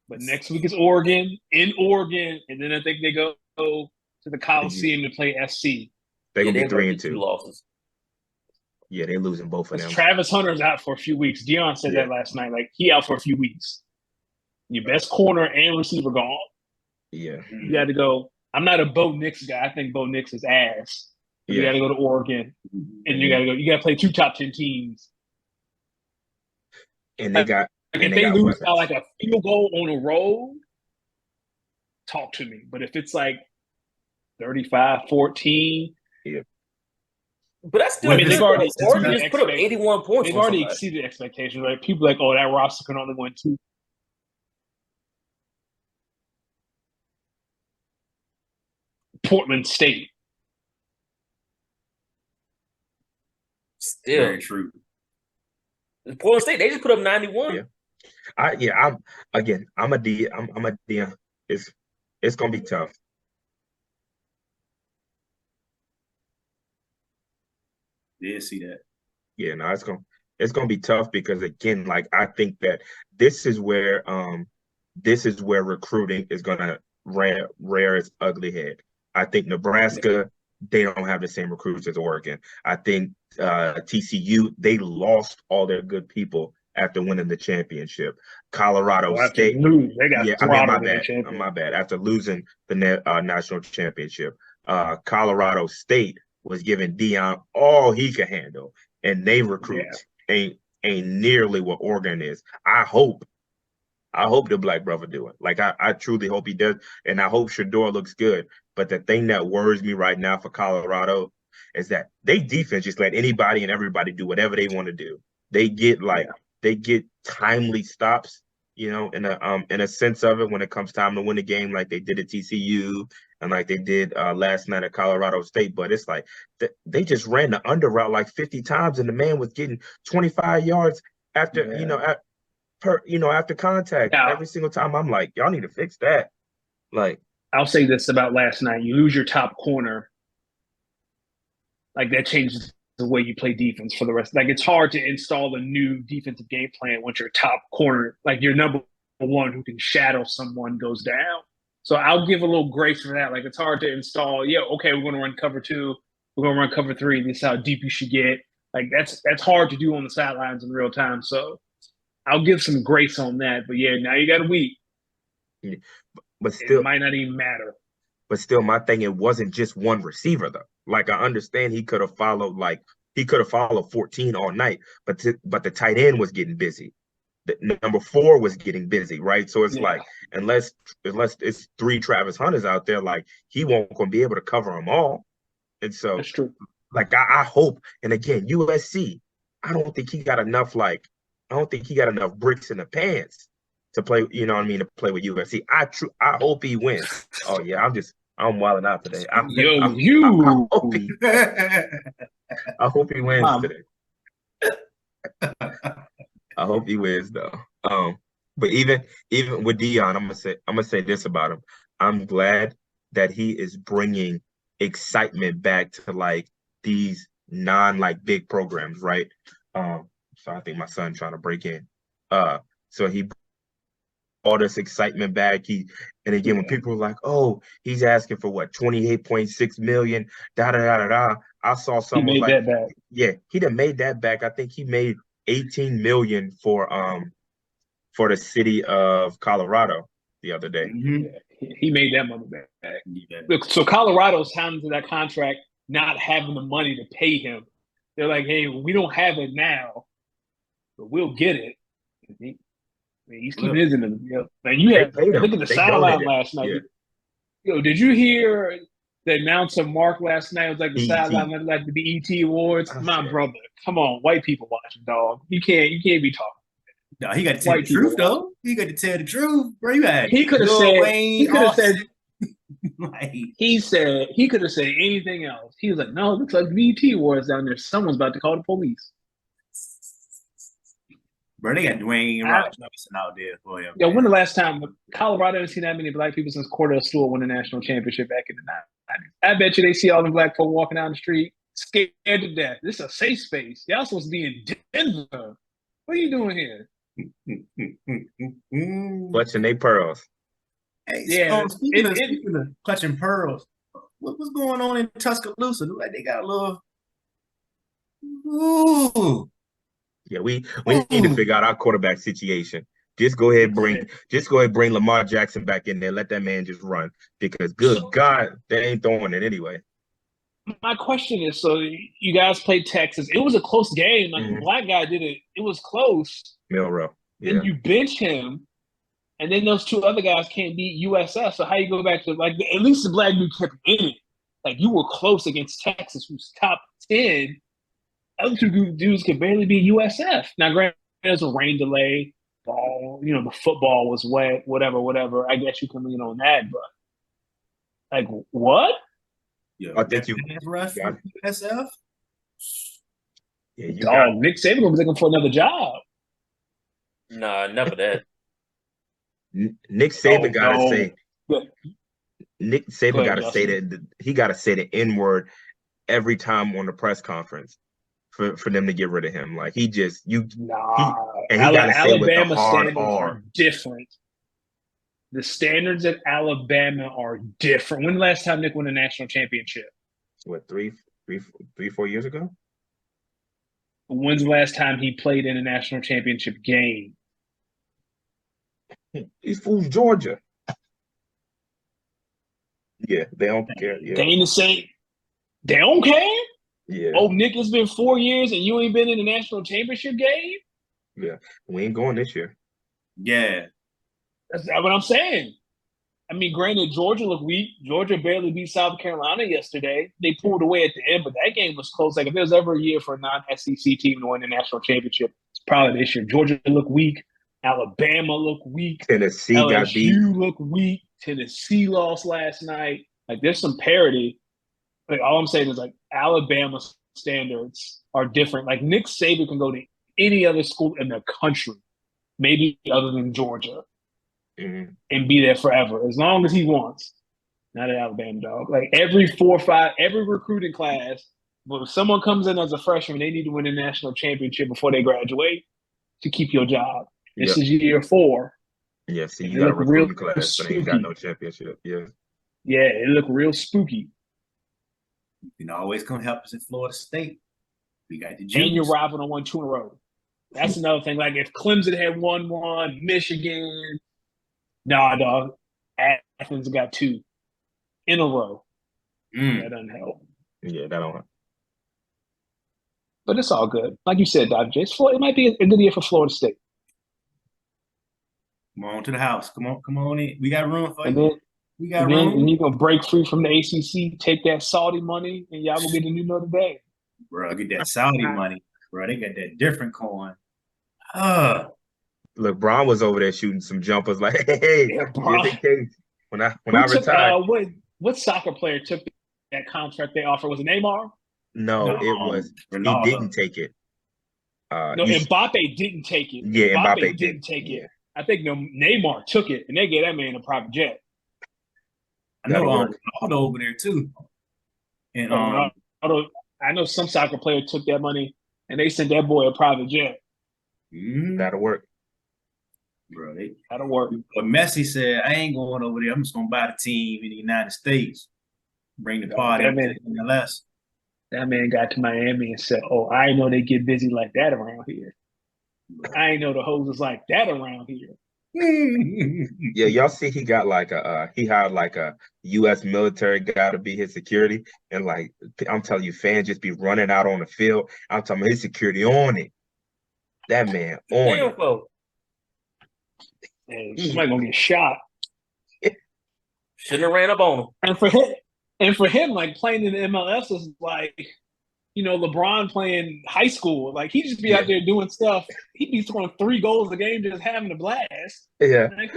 but next week is Oregon in Oregon, and then I think they go to the Coliseum to play SC.
They're
yeah,
gonna be
they
3
might
and
get 2
2.
losses.
Yeah, they're losing both of
Because
them.
Travis Hunter's out for a few weeks. Deion said
Yeah.
that last night. Like he out for a few weeks. Your best corner and receiver gone.
Yeah.
You got to go. I'm not a Bo Nix guy. I think Bo Nix is ass. But you
Yeah.
got to go to Oregon, and you got to go. You got to play 2 top 10 teams.
And they got
Like
and
if
they
they
got
lose by
weapons.
like a field goal on a road, talk to me. But if it's like 35-14,
But that's still.
I mean,
they've already
Oregon
exceeded
just put up 81 points.
they've
on
already
somebody.
exceeded expectations, right? People are like, oh, that roster can only win 2. Portland State.
Still,
Very true.
Portland State, they just put up 91.
Yeah. I'm a D. I'm a D. It's gonna be tough.
Did see that.
Yeah, no, it's gonna be tough because again, like I think that this is where recruiting is gonna rear its ugly head. I think Nebraska, they don't have the same recruits as Oregon. I think TCU, they lost all their good people after winning the championship. Colorado State,
They got
yeah, I mean,
throttled
my
in the
bad.
championship.
My bad. After losing the national championship, Colorado State was giving Deion all he could handle, and they recruits ain't nearly what Oregon is. I hope the black brother do it. Like I truly hope he does, and I hope Shedeur looks good. But the thing that worries me right now for Colorado is that they defense just let anybody and everybody do whatever they want to do. They get timely stops, in a sense of it when it comes time to win a game, like they did at TCU and like they did last night at Colorado State. But it's like they just ran the under route like 50 times, and the man was getting 25 yards after after contact every single time. I'm like, y'all need to fix that. Like,
I'll say this about last night: you lose your top corner, like that changes the way you play defense for the rest. Like it's hard to install a new defensive game plan once your top corner, like your number one who can shadow someone, goes down. So I'll give a little grace for that. Like it's hard to install. Yeah, okay, we're going to run cover two. We're going to run cover three. This is how deep you should get. Like that's hard to do on the sidelines in real time. So I'll give some grace on that. But yeah, now you got a week.
Yeah. But still,
it might not even matter.
But still, my thing, it wasn't just one receiver though. Like I understand he could have followed 14 all night, but the tight end was getting busy. The number 4 was getting busy, right? So it's like unless it's 3 Travis Hunters out there, like he won't gonna be able to cover them all. And so
that's true.
Like I hope, and again, USC, I don't think he got enough bricks in the pants to play, you know what I mean, to play with USC. I hope he wins. Oh yeah, I'm wilding out today. I hope he wins today. I hope he wins though. But even with Deion, I'm gonna say this about him. I'm glad that he is bringing excitement back to like these big programs, right? So I think my son trying to break in. So he all this excitement back. And again, when people were like, "Oh, he's asking for what, 28.6 million?" I saw someone like,
that back.
Yeah, he done made that back. I think he made 18 million for the city of Colorado the other day.
Mm-hmm.
He made that money back. Yeah. Look, so Colorado's signed into that contract not having the money to pay him. They're like, hey, we don't have it now, but we'll get it. He's keeping his in the man. You had look at the sideline last night. Yeah. Yo, did you hear the announcer Mark last night? It was like the sideline, like the BET Awards. My brother, come on, white people watching, dog. You can't be talking.
No, he got to tell the truth though. He got to tell the truth, bro. You had
he could have said.
Like,
he could have said anything else. He was like, no, it looks like BET Awards down there. Someone's about to call the police.
Bro, they got Dwayne Robinson out there for him.
Yeah, when the last time Colorado didn't see that many black people since Cordell Stewart won the national championship back in the 90s. I bet you they see all the black folk walking down the street, scared to death. This is a safe space. Y'all supposed to be in Denver. What are you doing here?
Clutching they pearls.
Hey, yeah, speaking of clutching pearls, what's going on in Tuscaloosa? Look like they got a little. Ooh.
Yeah, we need to figure out our quarterback situation. Just go ahead bring Lamar Jackson back in there. Let that man just run, because good God, they ain't throwing it anyway.
My question is, so you guys played Texas. It was a close game. Like the black guy did it. It was close.
Milrow. Yeah.
And you bench him, and then those 2 other guys can't beat USF. So how you go back to at least the black dude kept in it. Like you were close against Texas, who's top 10. Other 2 dudes could barely beat USF. Now, granted, there's a rain delay. Ball, the football was wet. Whatever. I guess you can lean on that, but like what?
Yeah,
I think you
rough for USF.
Yeah,
Nick Saban was looking for another job.
Nah, never that.
Nick Saban gotta say. Nick Saban gotta say that he gotta say the N-word every time on the press conference for them to get rid of him. Like he gotta say
Alabama
with the hard
standards
R.
are different. The standards at Alabama are different. When the last time Nick won a national championship?
What, 4 years ago?
When's the last time he played in a national championship game?
These fools, Georgia. Yeah, they don't care. Yeah.
They ain't the same. They don't care?
Yeah.
Oh, Nick, it's been 4 years and you ain't been in a national championship game?
Yeah. We ain't going this year.
Yeah.
That's not what I'm saying. I mean, granted, Georgia looked weak. Georgia barely beat South Carolina yesterday. They pulled away at the end, but that game was close. Like, if there was ever a year for a non-SEC team to win the national championship, it's probably this year. Georgia looked weak. Alabama looked weak.
Tennessee got beat.
LSU looked weak. Tennessee lost last night. Like, there's some parity. Like, all I'm saying is, like, Alabama standards are different. Like, Nick Saban can go to any other school in the country, maybe other than Georgia, and be there forever, as long as he wants. Not at Alabama, dog. Like, every 4 or 5, every recruiting class But if someone comes in as a freshman, they need to win a national championship before they graduate to keep your job. This
Yeah.
is year 4.
Yeah. See,
And
you
it
got a
look real
recruiting class, but they ain't got
spooky.
no championship. Yeah.
Yeah, it looked real spooky.
You can always come help us in Florida State. We got the
And your
juice.
rival done won 2 in a row. That's another thing. Like if Clemson had won one, Michigan, nah, dog. Athens got 2 in a row. That doesn't help.
Yeah, that don't.
But it's all good. Like you said, Dr. J, it might be a good year for Florida State.
Come on to the house. Come on in. We got room for
And
you.
then,
We got
and then
room.
you're going to break free from the ACC, take that Saudi money, and y'all going to get a new Notre Dame.
Bro, get that Saudi money. Bro, they got that different coin.
Look, Braun was over there shooting some jumpers like, hey,
Yeah,
just
Braun.
in case. When I
Who took,
retired.
what soccer player took that contract they offered? Was it Neymar?
No, it was
Ronaldo.
he didn't take it.
No, Mbappe didn't take it.
Yeah,
Mbappe didn't take it. I think Neymar took it, and they gave that man a private jet.
I know
That'll work.
Ronaldo over there too. And
I know some soccer player took that money, and they sent that boy a private jet.
That'll work.
Bro,
That'll work.
But Messi said, I ain't going over there. I'm just gonna buy the team in the United States. Bring the party up to the MLS.
That man got to Miami and said, oh, I didn't know they get busy like that around here. I ain't know the hoes is like that around here.
Yeah, y'all see he got like he hired like a U.S. military guy to be his security, and like I'm telling you, fans just be running out on the field. I'm talking about his security on it. That man on
Damn,
it.
folks.
And somebody gonna get shot.
Shouldn't have ran up on him.
And for him, like playing in the MLS is like, LeBron playing high school. Like he just be out there doing stuff. He'd be scoring 3 goals a game, just having a blast.
Yeah.
Like,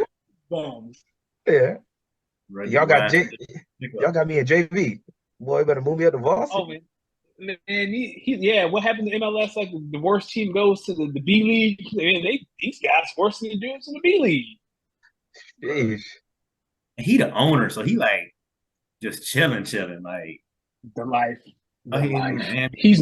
bums.
Yeah.
Right,
Y'all got me in JV. Boy, better move me up to varsity.
Oh man, yeah. What happened to MLS? Like the worst team goes to the B League. Man, these guys worse than the dudes in the B League.
Jeez.
And he the owner, so he like just chilling, like
the life.
Man.
He's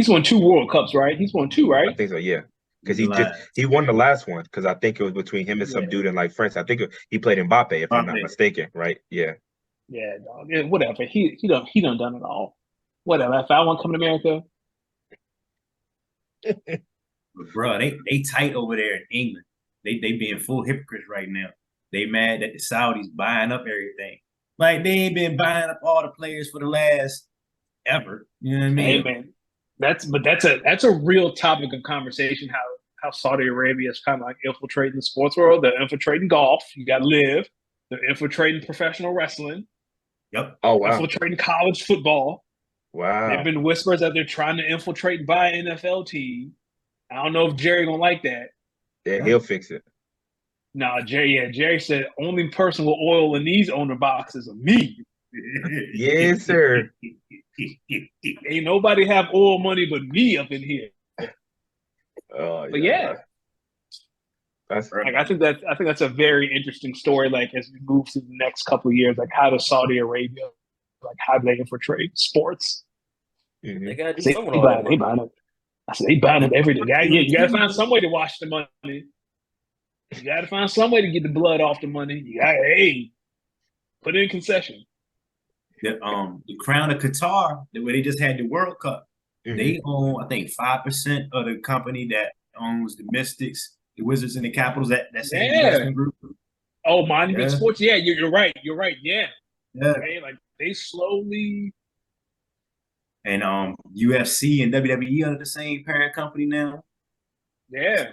won 2 World Cups, right? He's won 2, right?
I think so, yeah. Because he won the last one. Because I think it was between him and some dude in like France. I think he played Mbappe, if I'm not mistaken, right? Yeah.
Yeah, dog. Yeah, whatever. He done it all. Whatever. If I want to come to America,
But bro, they tight over there in England. They being full hypocrites right now. They mad that the Saudis buying up everything. Like they ain't been buying up all the players for the last ever. You know what I mean?
hey man, that's a real topic of conversation. How Saudi Arabia is kind of like infiltrating the sports world. They're infiltrating golf. You got LIV. They're infiltrating professional wrestling.
Yep.
Oh wow.
Infiltrating college football.
Wow.
There've been whispers that they're trying to infiltrate and buy an NFL team. I don't know if Jerry gonna like that.
Yeah, he'll fix it.
Nah, Jerry said only person with oil in these owner boxes are me.
Yes, sir.
Ain't nobody have oil money but me up in here. But yeah.
That's
like I think that's a very interesting story. Like as we move to the next couple of years, like how does Saudi Arabia, like how do they infiltrate sports?
They gotta do
They
something with all that.
buying it. I said they buying it every day. You gotta find some way to wash the money. You gotta find some way to get the blood off the money. You gotta put it in concession.
The Crown of Qatar, where they just had the World Cup, they own I think 5% of the company that owns the Mystics, the Wizards, and the Capitals. That's an investment group.
Oh, Monument Sports. Yeah, you're right. You're right. Yeah.
Okay,
like they slowly.
And UFC and WWE are the same parent company now.
Yeah,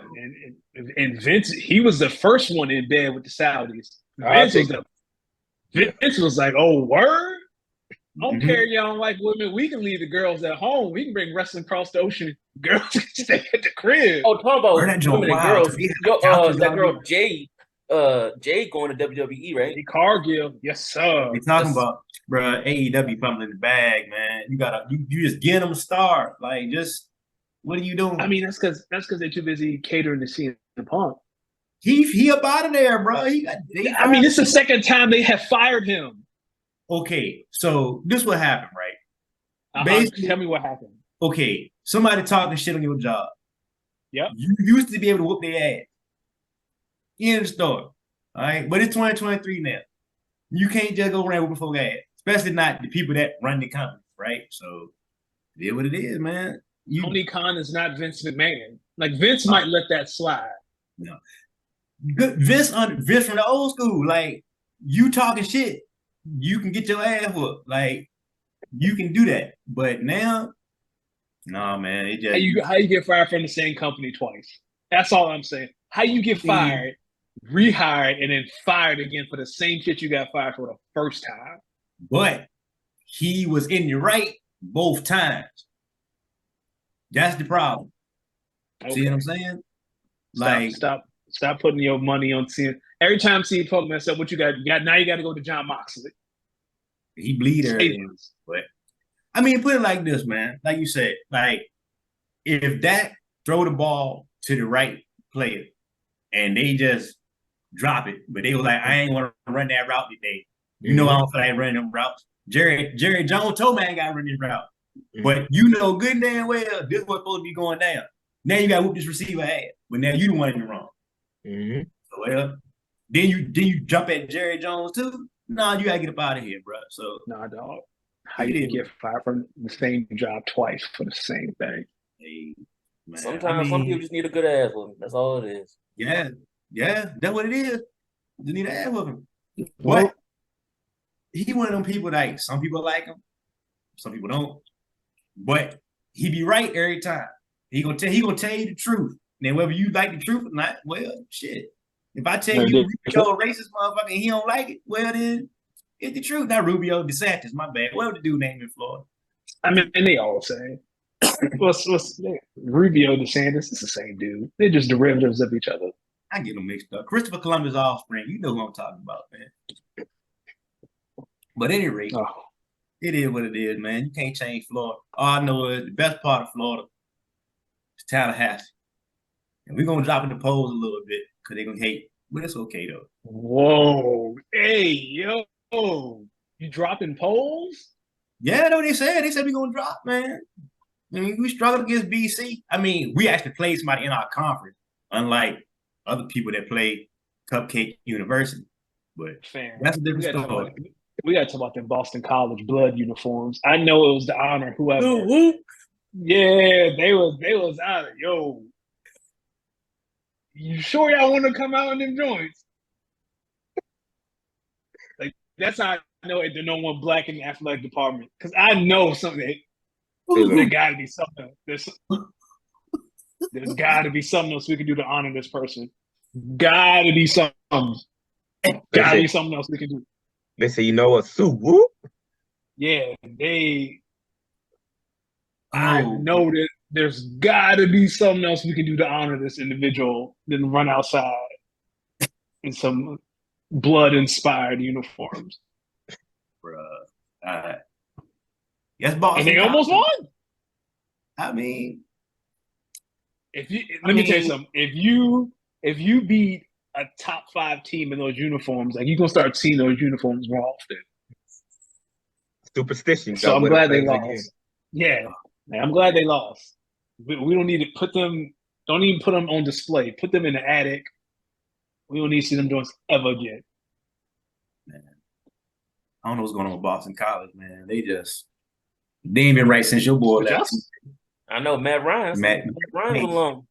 and Vince, he was the first one in bed with the Saudis. Vince was like, "Oh, word! I don't care, y'all don't like women. We can leave the girls at home. We can bring wrestling across the ocean. Girls can stay at the crib."
Oh, talking about women and girls. That girl Jade going to WWE, right?
Cargill, yes sir.
We talking about, bro, AEW pumping the bag, man. You just get them a star. Like, just what are you doing?
I mean, that's because they're too busy catering to CM Punk.
He up out of there, bro.
I mean, this is the second time they have fired him.
Okay, so this what happened, right? Basically,
Tell me what happened.
okay, somebody talking shit on your job.
Yep.
You used to be able to whoop their ass. End of story. All right. But it's 2023 now. You can't just go around whooping folks' ass, especially not the people that run the company, right? So it is what it is, man.
Tony Khan is not Vince McMahon. Like Vince might let that slide.
No. Vince from the old school. Like, you talking shit, you can get your ass whooped. Like, you can do that. But now, no, man. It just
How you get fired from the same company twice? That's all I'm saying. How you get fired, rehired, and then fired again for the same shit you got fired for the first time?
But he was in the right both times. That's the problem.
Okay.
See what I'm saying?
Stop putting your money on CM. Every time CM Punk mess up, what you got? Now you got to go to Jon Moxley.
He bleed early. But I mean, put it like this, man. Like you said, like if that throw the ball to the right player and they just drop it, but they were like, I ain't want to run that route today. You know, I don't feel like running them routes. Jerry Jones told me I ain't got to run this route. But you know good and damn well this was supposed to be going down. Now you got to whoop this receiver ass, but now you the one in the wrong. So, well, then you jump at Jerry Jones too. No, you gotta get up out of here, bro. So
nah, dog. How you get fired from the same job twice for the same thing?
Hey, man,
Sometimes some people just need a good ass with them. That's all it is.
Yeah, that's what it is. You need an ass with him.
Well,
But he one of them people like some people like him, some people don't. But he be right every time. He gonna tell you the truth. Now whether you like the truth or not, well, shit. If I tell you Rubio racist motherfucker and he don't like it, well then it's the truth. Not Rubio, DeSantis, my bad. What was the dude named in Florida?
I mean, they all say. Rubio, DeSantis, it's the same dude. They're just derivatives of each other.
I get them mixed up. Christopher Columbus offspring. You know who I'm talking about, man. But at any rate, it is what it is, man. You can't change Florida. All I know is the best part of Florida is Tallahassee. And we're going to drop in the polls a little bit because they're going to hate. But it's okay, though.
Whoa. Hey, yo. You dropping polls?
Yeah, that's what they said. They said we're going to drop, man. I mean, we struggled against BC. I mean, we actually played somebody in our conference, unlike other people that play Cupcake University. But that's a different story.
We got to talk about them Boston College blood uniforms. I know it was the honor whoever. Yeah, they was out of yo. You sure y'all want to come out in them joints? Like that's how I know they're no one black in the athletic department because I know something. There got to be something. There's got to be something else we can do to honor this person. Got to be something. Got to be something else we can do.
They say, you know what, Sue Whoop?
Yeah, I know that there's got to be something else we can do to honor this individual than run outside in some blood-inspired uniforms.
Bruh. Yes, Boston.
And they almost won.
I mean,
let me tell you something. If you beat a top 5 team in those uniforms, like you're gonna start seeing those uniforms more often.
Superstition.
So I'm glad they lost. Again. Yeah, man, I'm glad they lost. We don't need to put them. Don't even put them on display. Put them in the attic. We don't need to see them joints ever again.
Man, I don't know what's going on with Boston College, man. They ain't been right since your boy left.
I know Matt Ryan's alone.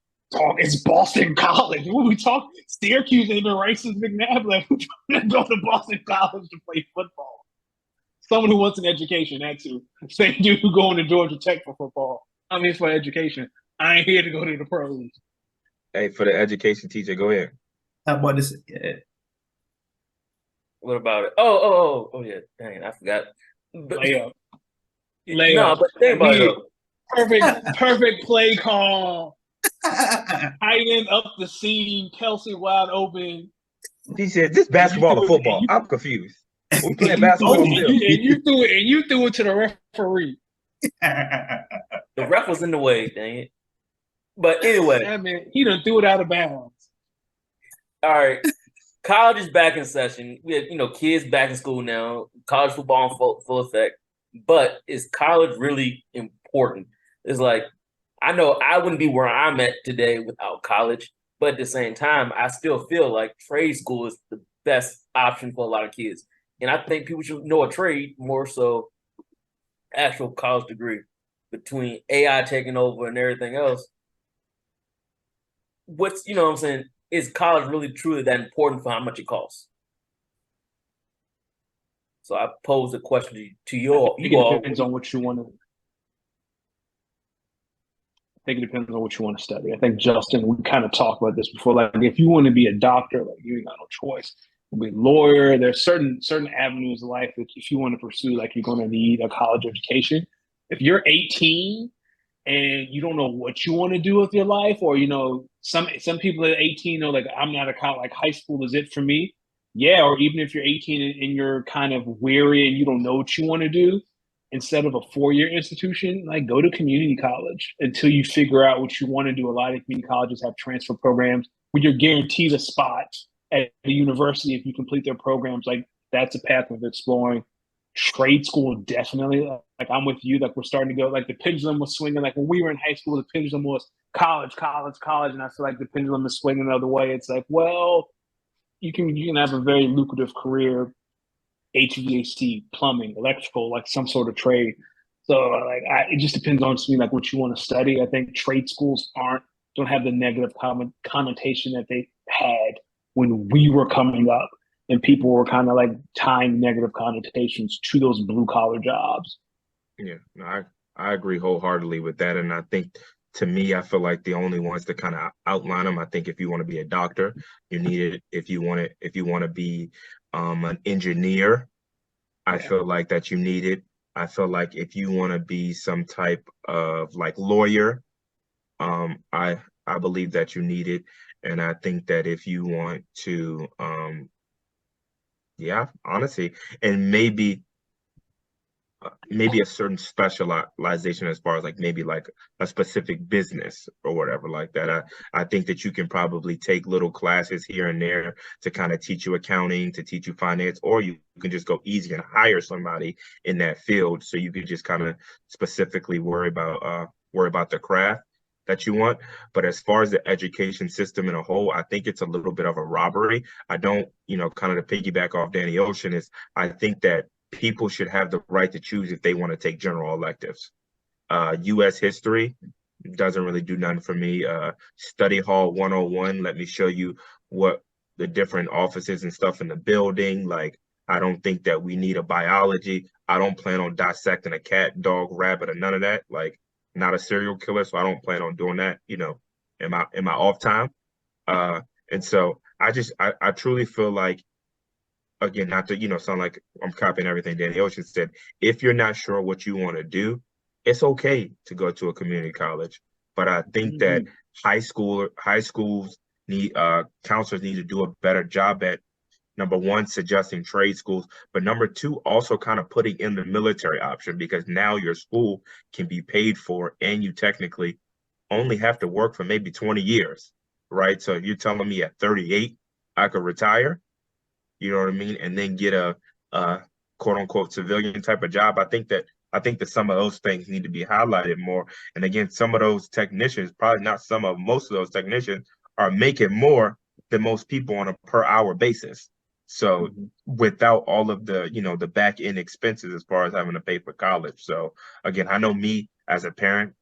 It's Boston College. What we talk? Syracuse ain't been right since McNabb left. Who's trying to go to Boston College to play football? Someone who wants an education, that too. Same dude who going to Georgia Tech for football. I'm here for education. I ain't here to go to the pros.
Hey, for the education teacher, go ahead.
How about this? Yeah.
What about it? Oh yeah. Dang, I forgot.
Layup.
No, but think about it.
Perfect play call. Tight end up the seam, Kelsey wide open.
He said, "This basketball or football?" I'm confused. We playing basketball.
And you threw it to the referee.
The ref was in the way, dang it. But anyway,
that man, he done threw it out of bounds.
All right, college is back in session. We have kids back in school now. College football in full effect. but is college really important? It's like, I know I wouldn't be where I'm at today without college, but at the same time, I still feel like trade school is the best option for a lot of kids. And I think people should know a trade more so actual college degree. Between AI taking over and everything else, what's, you know what I'm saying, is college really truly that important for how much it costs? So I pose the question to you all.
I think it depends on what you want to. I think it depends on what you want to study. I think Justin, we kind of talked about this before. Like, if you want to be a doctor, like you ain't got no choice. You'll be a lawyer. There's certain avenues of life that if you want to pursue, like you're going to need a college education. If you're 18 and you don't know what you want to do with your life, or some people at 18 know, like, I'm not a college, like high school is it for me. Yeah, or even if you're 18 and you're kind of weary and you don't know what you want to do, instead of a 4-year institution, like go to community college until you figure out what you want to do. A lot of community colleges have transfer programs where you're guaranteed a spot at the university if you complete their programs. Like that's a path of exploring. Trade school, definitely. Like I'm with you. Like we're starting to go. Like the pendulum was swinging. Like when we were in high school, the pendulum was college, college, college, and I feel like the pendulum is swinging the other way. It's like, well, you can have a very lucrative career, HVAC, plumbing, electrical, like some sort of trade. So like it just depends on me, like what you want to study. I think trade schools don't have the negative connotation that they had when we were coming up, and people were kind of like tying negative connotations to those blue collar jobs.
Yeah, no, I agree wholeheartely with that, and I think to me, I feel like the only ones to kind of outline them. I think if you want to be a doctor, you need it. If you want to be an engineer, I feel like that you need it. I feel like if you want to be some type of like lawyer, I believe that you need it. And I think that if you want to, yeah, honestly, and maybe a certain specialization as far as like maybe like a specific business or whatever like that. I think that you can probably take little classes here and there to kind of teach you accounting, to teach you finance, or you can just go easy and hire somebody in that field. So you could just kind of specifically worry about the craft that you want. But as far as the education system in a whole, I think it's a little bit of a robbery. I don't, kind of to piggyback off Danny Ocean is I think that people should have the right to choose if they want to take general electives. U.S. history doesn't really do nothing for me. Study Hall 101, let me show you what the different offices and stuff in the building. Like, I don't think that we need a biology. I don't plan on dissecting a cat, dog, rabbit, or none of that. Like, not a serial killer, so I don't plan on doing that, in my off time. And so I truly feel like, again, not to, sound like I'm copying everything Danny Ocean said. If you're not sure what you want to do, it's okay to go to a community college. But I think that high schools need counselors need to do a better job at, number one, suggesting trade schools, but number two, also kind of putting in the military option, because now your school can be paid for and you technically only have to work for maybe 20 years, right? So if you're telling me at 38, I could retire, you know what I mean, and then get a quote unquote civilian type of job. I think that some of those things need to be highlighted more. And again, some of those technicians, probably not some of, most of those technicians are making more than most people on a per hour basis. So without all of the, the back end expenses as far as having to pay for college. So again, I know me as a parent,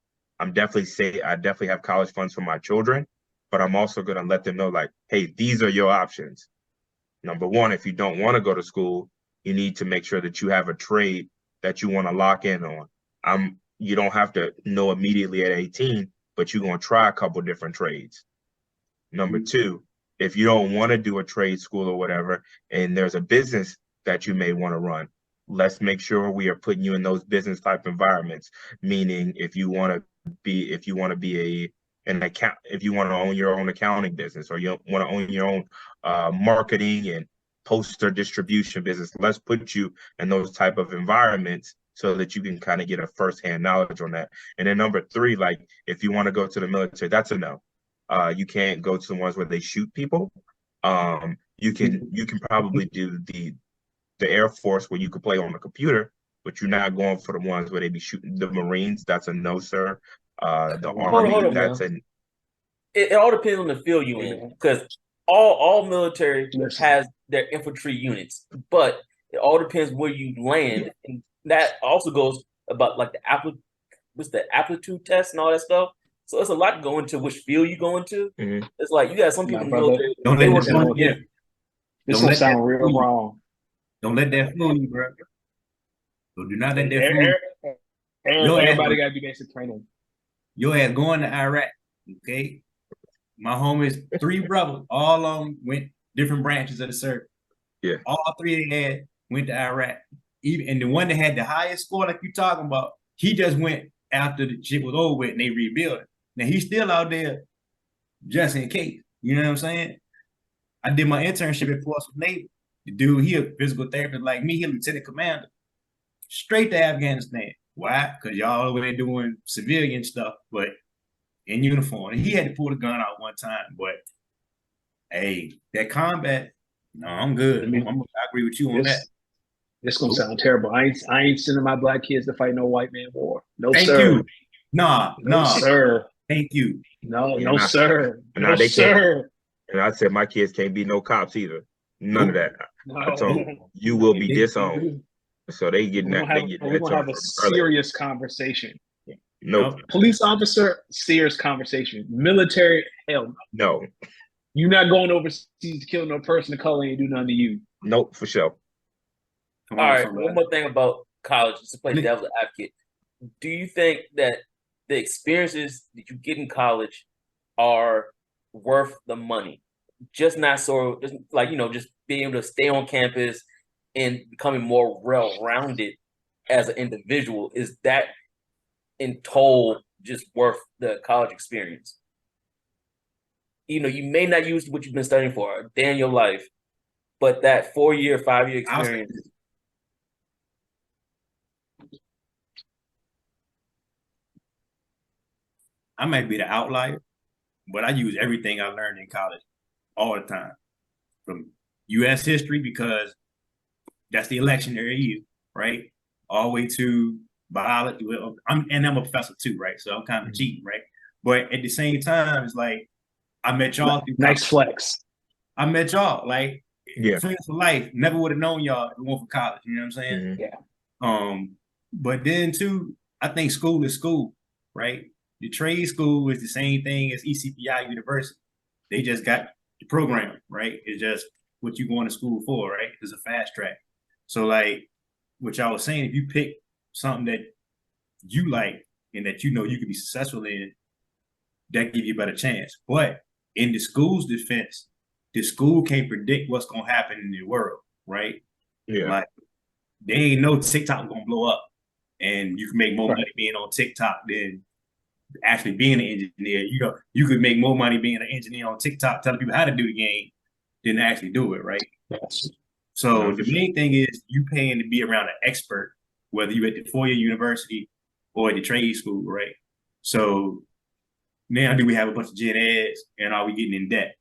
I definitely have college funds for my children, but I'm also going to let them know, like, hey, these are your options. Number one, if you don't want to go to school, you need to make sure that you have a trade that you want to lock in on. You don't have to know immediately at 18, but you're going to try a couple different trades. Number two, if you don't want to do a trade school or whatever, and there's a business that you may want to run, let's make sure we are putting you in those business type environments. Meaning, if you want to be an account, if you want to own your own accounting business, or you want to own your own marketing and poster distribution business, let's put you in those type of environments so that you can kind of get a firsthand knowledge on that. And then number three, like if you want to go to the military, that's a no. You can't go to the ones where they shoot people. You can probably do the Air Force where you can play on the computer, but you're not going for the ones where they be shooting the Marines. That's a no, sir. The
Hold
Army,
on,
that's
man. It all depends on the field you in, because all military
Listen.
has their infantry units, but it all depends where you land, and that also goes about like the aptitude test and all that stuff. So it's a lot going to which field you go into.
Mhm.
It's like you got some people
My
in the
brother,
military.
Don't
They
let
work
this
on
fool you.
this
Don't
will
let that
sound real
fool you.
wrong.
Don't let that fool you, bro. So do not let that fool you.
Everybody got to be basic training.
Your ass going to Iraq, okay? My homies, 3 brothers, all of them went different branches of the service.
Yeah.
All 3 they had went to Iraq. And the one that had the highest score, like you talking about, he just went after the shit was over with and they rebuilt it. Now he's still out there just in case. You know what I'm saying? I did my internship at Portsmouth Navy. The dude, he a physical therapist like me, he a lieutenant commander. Straight to Afghanistan. Why? Because y'all over there doing civilian stuff, but in uniform. And he had to pull the gun out one time, but hey, that combat, no, I'm good. I agree with you on that.
This gonna sound terrible. I ain't sending my black kids to fight no white man war. No,
Thank
sir.
you. No,
Sir.
Thank you.
No,
Yeah,
no,
nah.
sir.
Nah,
No,
they
sir.
And I said my kids can't be no cops either. None of that. I told them you will be disowned. So they getting that. They getting
We're
that
gonna have a
from early.
serious conversation.
Nope.
Police officer, serious conversation. Military, hell no.
No.
You're not going overseas to kill no person of color and do nothing to you.
Nope, for sure.
Come
All
on,
right,
somebody.
one more thing about college, just to play devil's advocate. Do you think that the experiences that you get in college are worth the money? Just not so, just like, just being able to stay on campus and becoming more well-rounded as an individual. Is that in total just worth the college experience? You may not use what you've been studying for a day in your life, but that 4-year, 5-year experience.
I might be the outlier, but I use everything I learned in college all the time. From U.S. history, because that's the election year, right? All the way to biology. Well, I'm a professor too, right? So I'm kind of cheating, right? But at the same time, it's like I met y'all through
Nice
college.
flex.
I met y'all, like
Yeah.
friends for life. Never would have known y'all if it weren't for college. You know what I'm saying?
Mhm.
Yeah.
But then too, I think school is school, right? The trade school is the same thing as ECPI University. They just got the program, right? It's just what you going to school for, right? It's a fast track. So like what y'all was saying, if you pick something that you like and that you could be successful in, that give you a better chance. But in the school's defense, the school can't predict what's gonna happen in the world, right?
Yeah.
Like they ain't know TikTok gonna blow up, and you can make more
Right.
money being on TikTok than actually being an engineer. You could make more money being an engineer on TikTok, telling people how to do the game, than actually do it, right?
Yes.
So
No,
the
for sure.
main thing is you paying to be around an expert, whether you at the 4-year university or at the trade school, right? So now do we have a bunch of gen eds and are we getting in debt?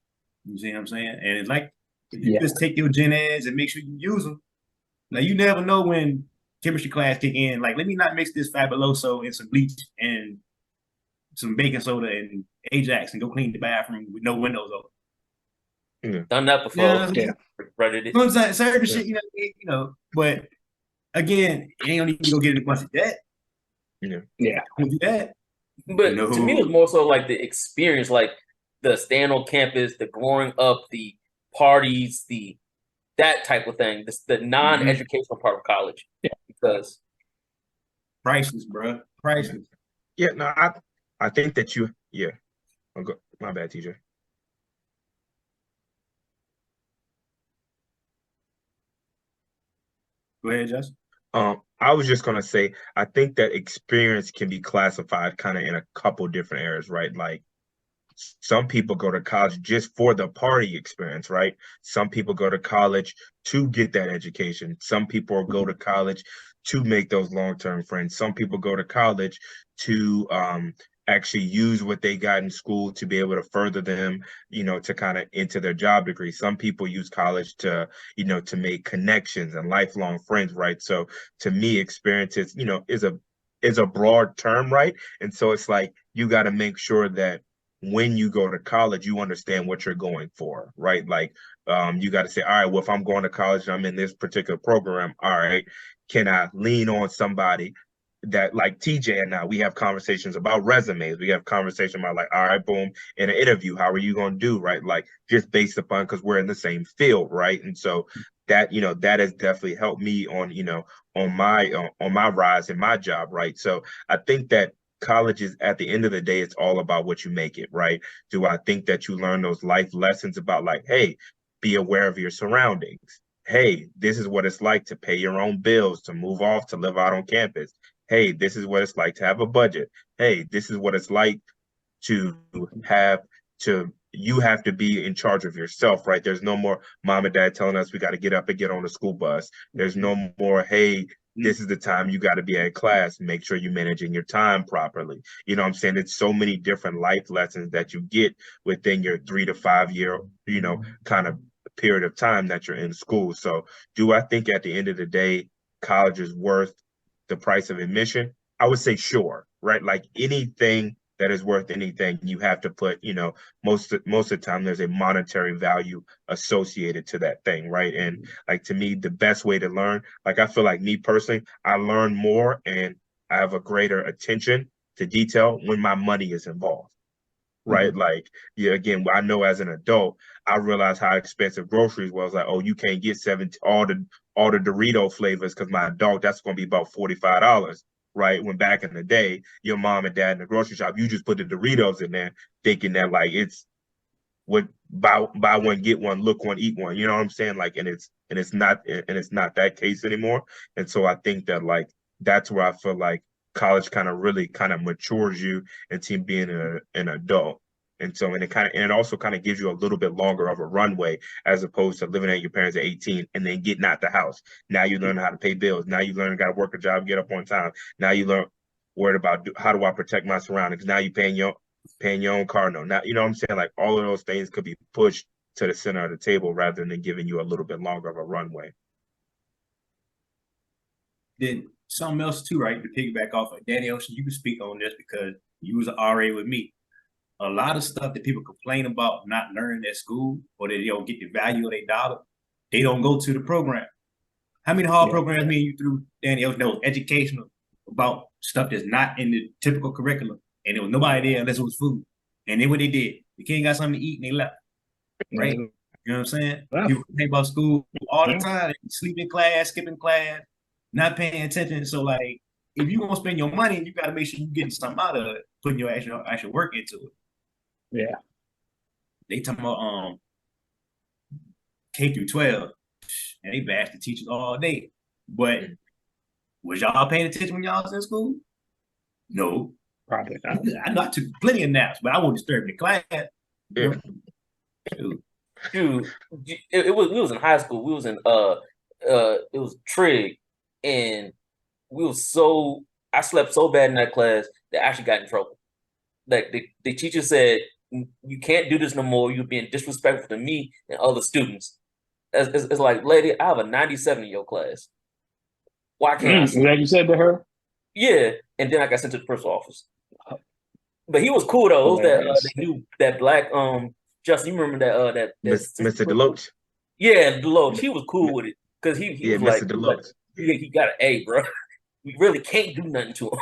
You see what I'm saying? And it's like, if you
Yeah.
just take your gen eds and make sure you use them. Now you never know when chemistry class kick in. Like, let me not mix this Fabuloso and some bleach some baking soda and Ajax and go clean the bathroom with no windows open.
Done that before.
Yeah.
Regretted it.
You know what I'm saying? Certain shit, but again, it ain't gonna need to go get in a bunch of debt.
Yeah.
Don't do that.
But
No.
to me, it was more so like the experience, like the staying on campus, the growing up, the parties, that type of thing, the non-educational part of college.
Yeah.
Because
Priceless, bro. Priceless.
Yeah, no, I think that my bad, TJ.
Go ahead, Justin.
I was just gonna say, I think that experience can be classified kind of in a couple different areas, right? Like some people go to college just for the party experience, right? Some people go to college to get that education. Some people go to college to make those long-term friends. Some people go to college to actually use what they got in school to be able to further them, to kind of into their job degree. Some people use college to, to make connections and lifelong friends, right? So to me, experience is, is a broad term, right? And so it's like you got to make sure that when you go to college, you understand what you're going for, right? Like you got to say, all right, well, if I'm going to college and I'm in this particular program, all right, can I lean on somebody that like TJ and I, we have conversations about resumes. We have conversation about like, all right, boom, in an interview, how are you going to do, right? Like just based upon, because we're in the same field, right? And so that, that has definitely helped me on, on my rise in my job, right? So I think that college is, at the end of the day, it's all about what you make it, right? Do I think that you learn those life lessons about like, hey, be aware of your surroundings? Hey, this is what it's like to pay your own bills, to move off, to live out on campus. Hey, this is what it's like to have a budget. Hey, this is what it's like to have you have to be in charge of yourself, right? There's no more mom and dad telling us we got to get up and get on the school bus. There's no more, hey, this is the time you got to be at class. Make sure you're managing your time properly. You know what I'm saying? It's so many different life lessons that you get within your 3 to 5 year, kind of period of time that you're in school. So do I think at the end of the day, college is worth the price of admission? I would say sure, right? Like anything that is worth anything, you have to put, most of the time there's a monetary value associated to that thing, right? And like to me, the best way to learn, like I feel like me personally, I learn more and I have a greater attention to detail when my money is involved. Right. Mm-hmm. Like, yeah, again, I know as an adult, I realized how expensive groceries was. Like, oh, you can't get all the Dorito flavors because my dog, that's going to be about $45. Right. When back in the day, your mom and dad in the grocery shop, you just put the Doritos in there thinking that like it's what buy one, get one, look one, eat one. You know what I'm saying? Like, and it's not that case anymore. And so I think that like that's where I feel like college kind of really kind of matures you into being an adult. And so, and it also kind of gives you a little bit longer of a runway as opposed to living at your parents at 18 and then getting out the house. Now you learn how to pay bills. Now you learn got to work a job, get up on time. Now you learn worried about how do I protect my surroundings. Now you're paying your own car note. Now, you know what I'm saying? Like all of those things could be pushed to the center of the table rather than giving you a little bit longer of a runway.
Then something else too, right? To piggyback off of Danny Ocean, you can speak on this because you was an RA with me. A lot of stuff that people complain about not learning at school or they don't get the value of their dollar, they don't go to the program. How many hard programs me and you through, Danny Ocean, that was educational about stuff that's not in the typical curriculum? And there was nobody there unless it was food. And then what they did, the kid got something to eat and they left. Right? You know what I'm saying? Yeah. People think about school all the time. They sleep in class, skipping class, not paying attention. So like, if you want to spend your money, you got to make sure you're getting something out of it, putting your actual work into it.
Yeah.
They talking about K through 12, and they bash the teachers all day. But was y'all paying attention when y'all was in school? No.
Probably not.
I know I took plenty of naps, but I won't disturb the class.
Yeah. Dude, we was in high school. We was in it was trig, and I slept so bad in that class that I actually got in trouble. Like the teacher said, you can't do this no more. You're being disrespectful to me and other students. It's like, lady, I have a 97 in your class. Why can't I?
That you said to her?
Yeah, and then I got sent to the principal office. But he was cool though. It was they knew that black Justin, you remember that
Mr. Deloach?
Yeah, Deloach. He was cool with it because he was
Mr.
like,
Deloach.
He got an A, bro. We really can't do nothing to him.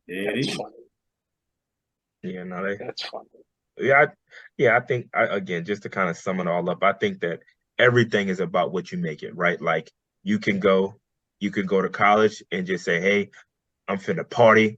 That's
funny.
Yeah, no,
that's funny.
Yeah, I think again, just to kind of sum it all up, I think that everything is about what you make it, right? Like you can go to college and just say, hey, I'm finna party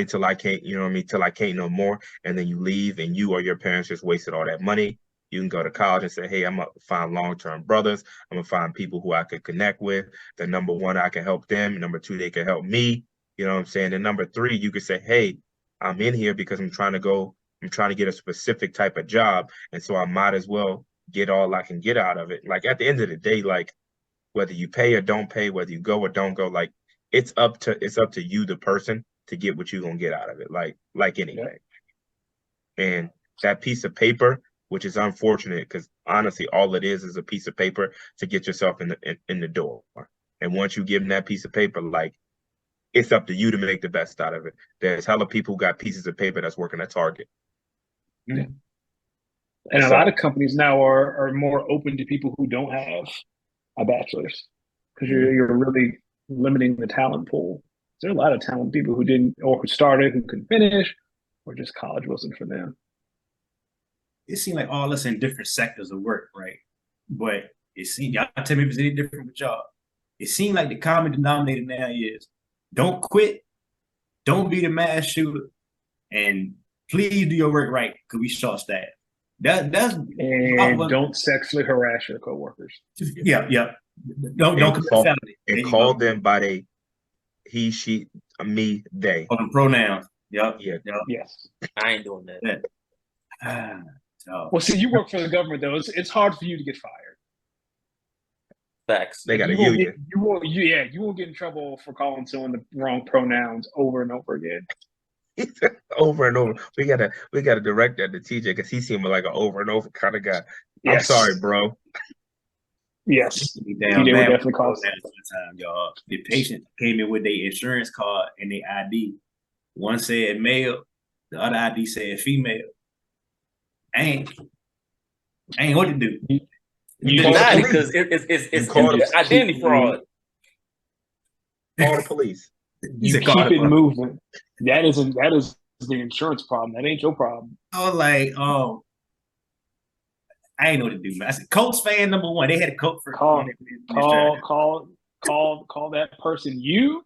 till I can't, you know what I mean, till I can't no more. And then you leave and you or your parents just wasted all that money. You can go to college and say, hey, I'm gonna find long-term brothers. I'm gonna find people who I could connect with. The number one, I can help them. Number two, they can help me. You know what I'm saying? And number three, you could say, hey, I'm in here because I'm trying to get a specific type of job. And so I might as well get all I can get out of it. Like at the end of the day, like whether you pay or don't pay, whether you go or don't go, like it's up to you, the person, to get what you're gonna get out of it, like anything. And that piece of paper, which is unfortunate, because honestly, all it is a piece of paper to get yourself in the door. And once you give them that piece of paper, like, it's up to you to make the best out of it. There's hella people who got pieces of paper that's working at Target.
Yeah. And a lot of companies now are more open to people who don't have a bachelor's, because you're really limiting the talent pool. There are a lot of talented people who didn't, or who started, who couldn't finish, or just college wasn't for them.
It seemed like all us in different sectors of work, right? But it seemed, y'all tell me if it's any different with y'all. It seemed like the common denominator now is don't quit, don't be the mass shooter, and please do your work right, because we short staffed. That's
and don't sexually harass your coworkers.
Yeah. Don't commit felony.
And call them by they, he, she, me, they.
On pronouns. Yep.
Yeah.
Yes.
I ain't doing that.
Well, see, you work for the government though. It's hard for you to get fired.
Facts.
They got a union.
You won't get in trouble for calling someone the wrong pronouns over and over again.
Over and over. We gotta direct that to TJ, because he seemed like an over and over kind of guy.
Yes.
I'm sorry, bro.
Yes.
TJ
would definitely call
that time, y'all. The patient came in with their insurance card and their ID. One said male, the other ID said female. I ain't what to do.
You deny it because it's identity fraud.
Call the police.
You keep it moving. That is the insurance problem. That ain't your problem.
I was like, oh, I ain't know what to do, man. I said, Colts fan number one. They had a Colts for
call that person you.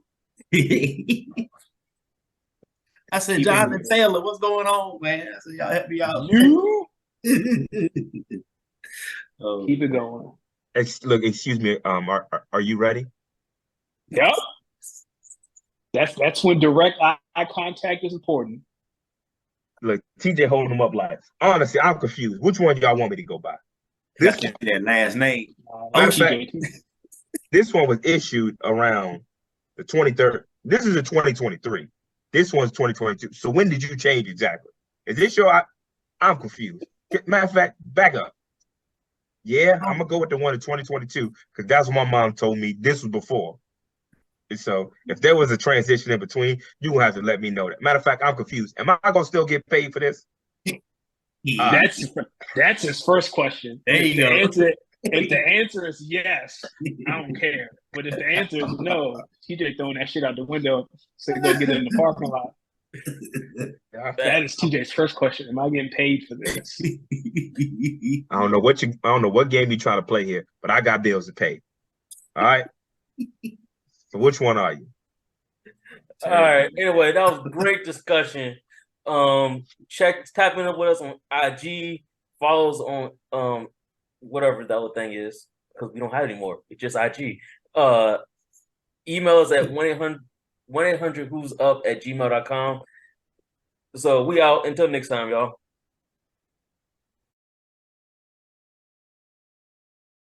I said, Jonathan Taylor, what's going on, man? I said, y'all help me out.
You
Oh,
keep it going.
Look, excuse me. Are you ready?
Yep. That's when direct eye contact is important.
Look, TJ holding them up like, honestly, I'm confused. Which one y'all want me to go by?
This that last name.
This one was issued around the 23rd. This is a 2023. This one's 2022. So when did you change exactly? Is this your? I'm confused. Matter of fact, back up. Yeah, I'm gonna go with the one in 2022 because that's what my mom told me. This was before. And so if there was a transition in between, you will have to let me know that. Matter of fact, I'm confused. Am I gonna still get paid for this?
That's his first question.
There you go.
If the answer is yes, I don't care. But if the answer is no, TJ throwing that shit out the window so he go get it in the parking lot. That is TJ's first question. Am I getting paid for this?
I don't know what game you trying to play here, but I got bills to pay. All right. So which one are you?
All right. Anyway, that was a great discussion. Tap in with us on IG, follow us on whatever the other thing is, because we don't have it anymore. It's just IG. Email us at 1-800 who's up at gmail.com. So we out until next time, y'all.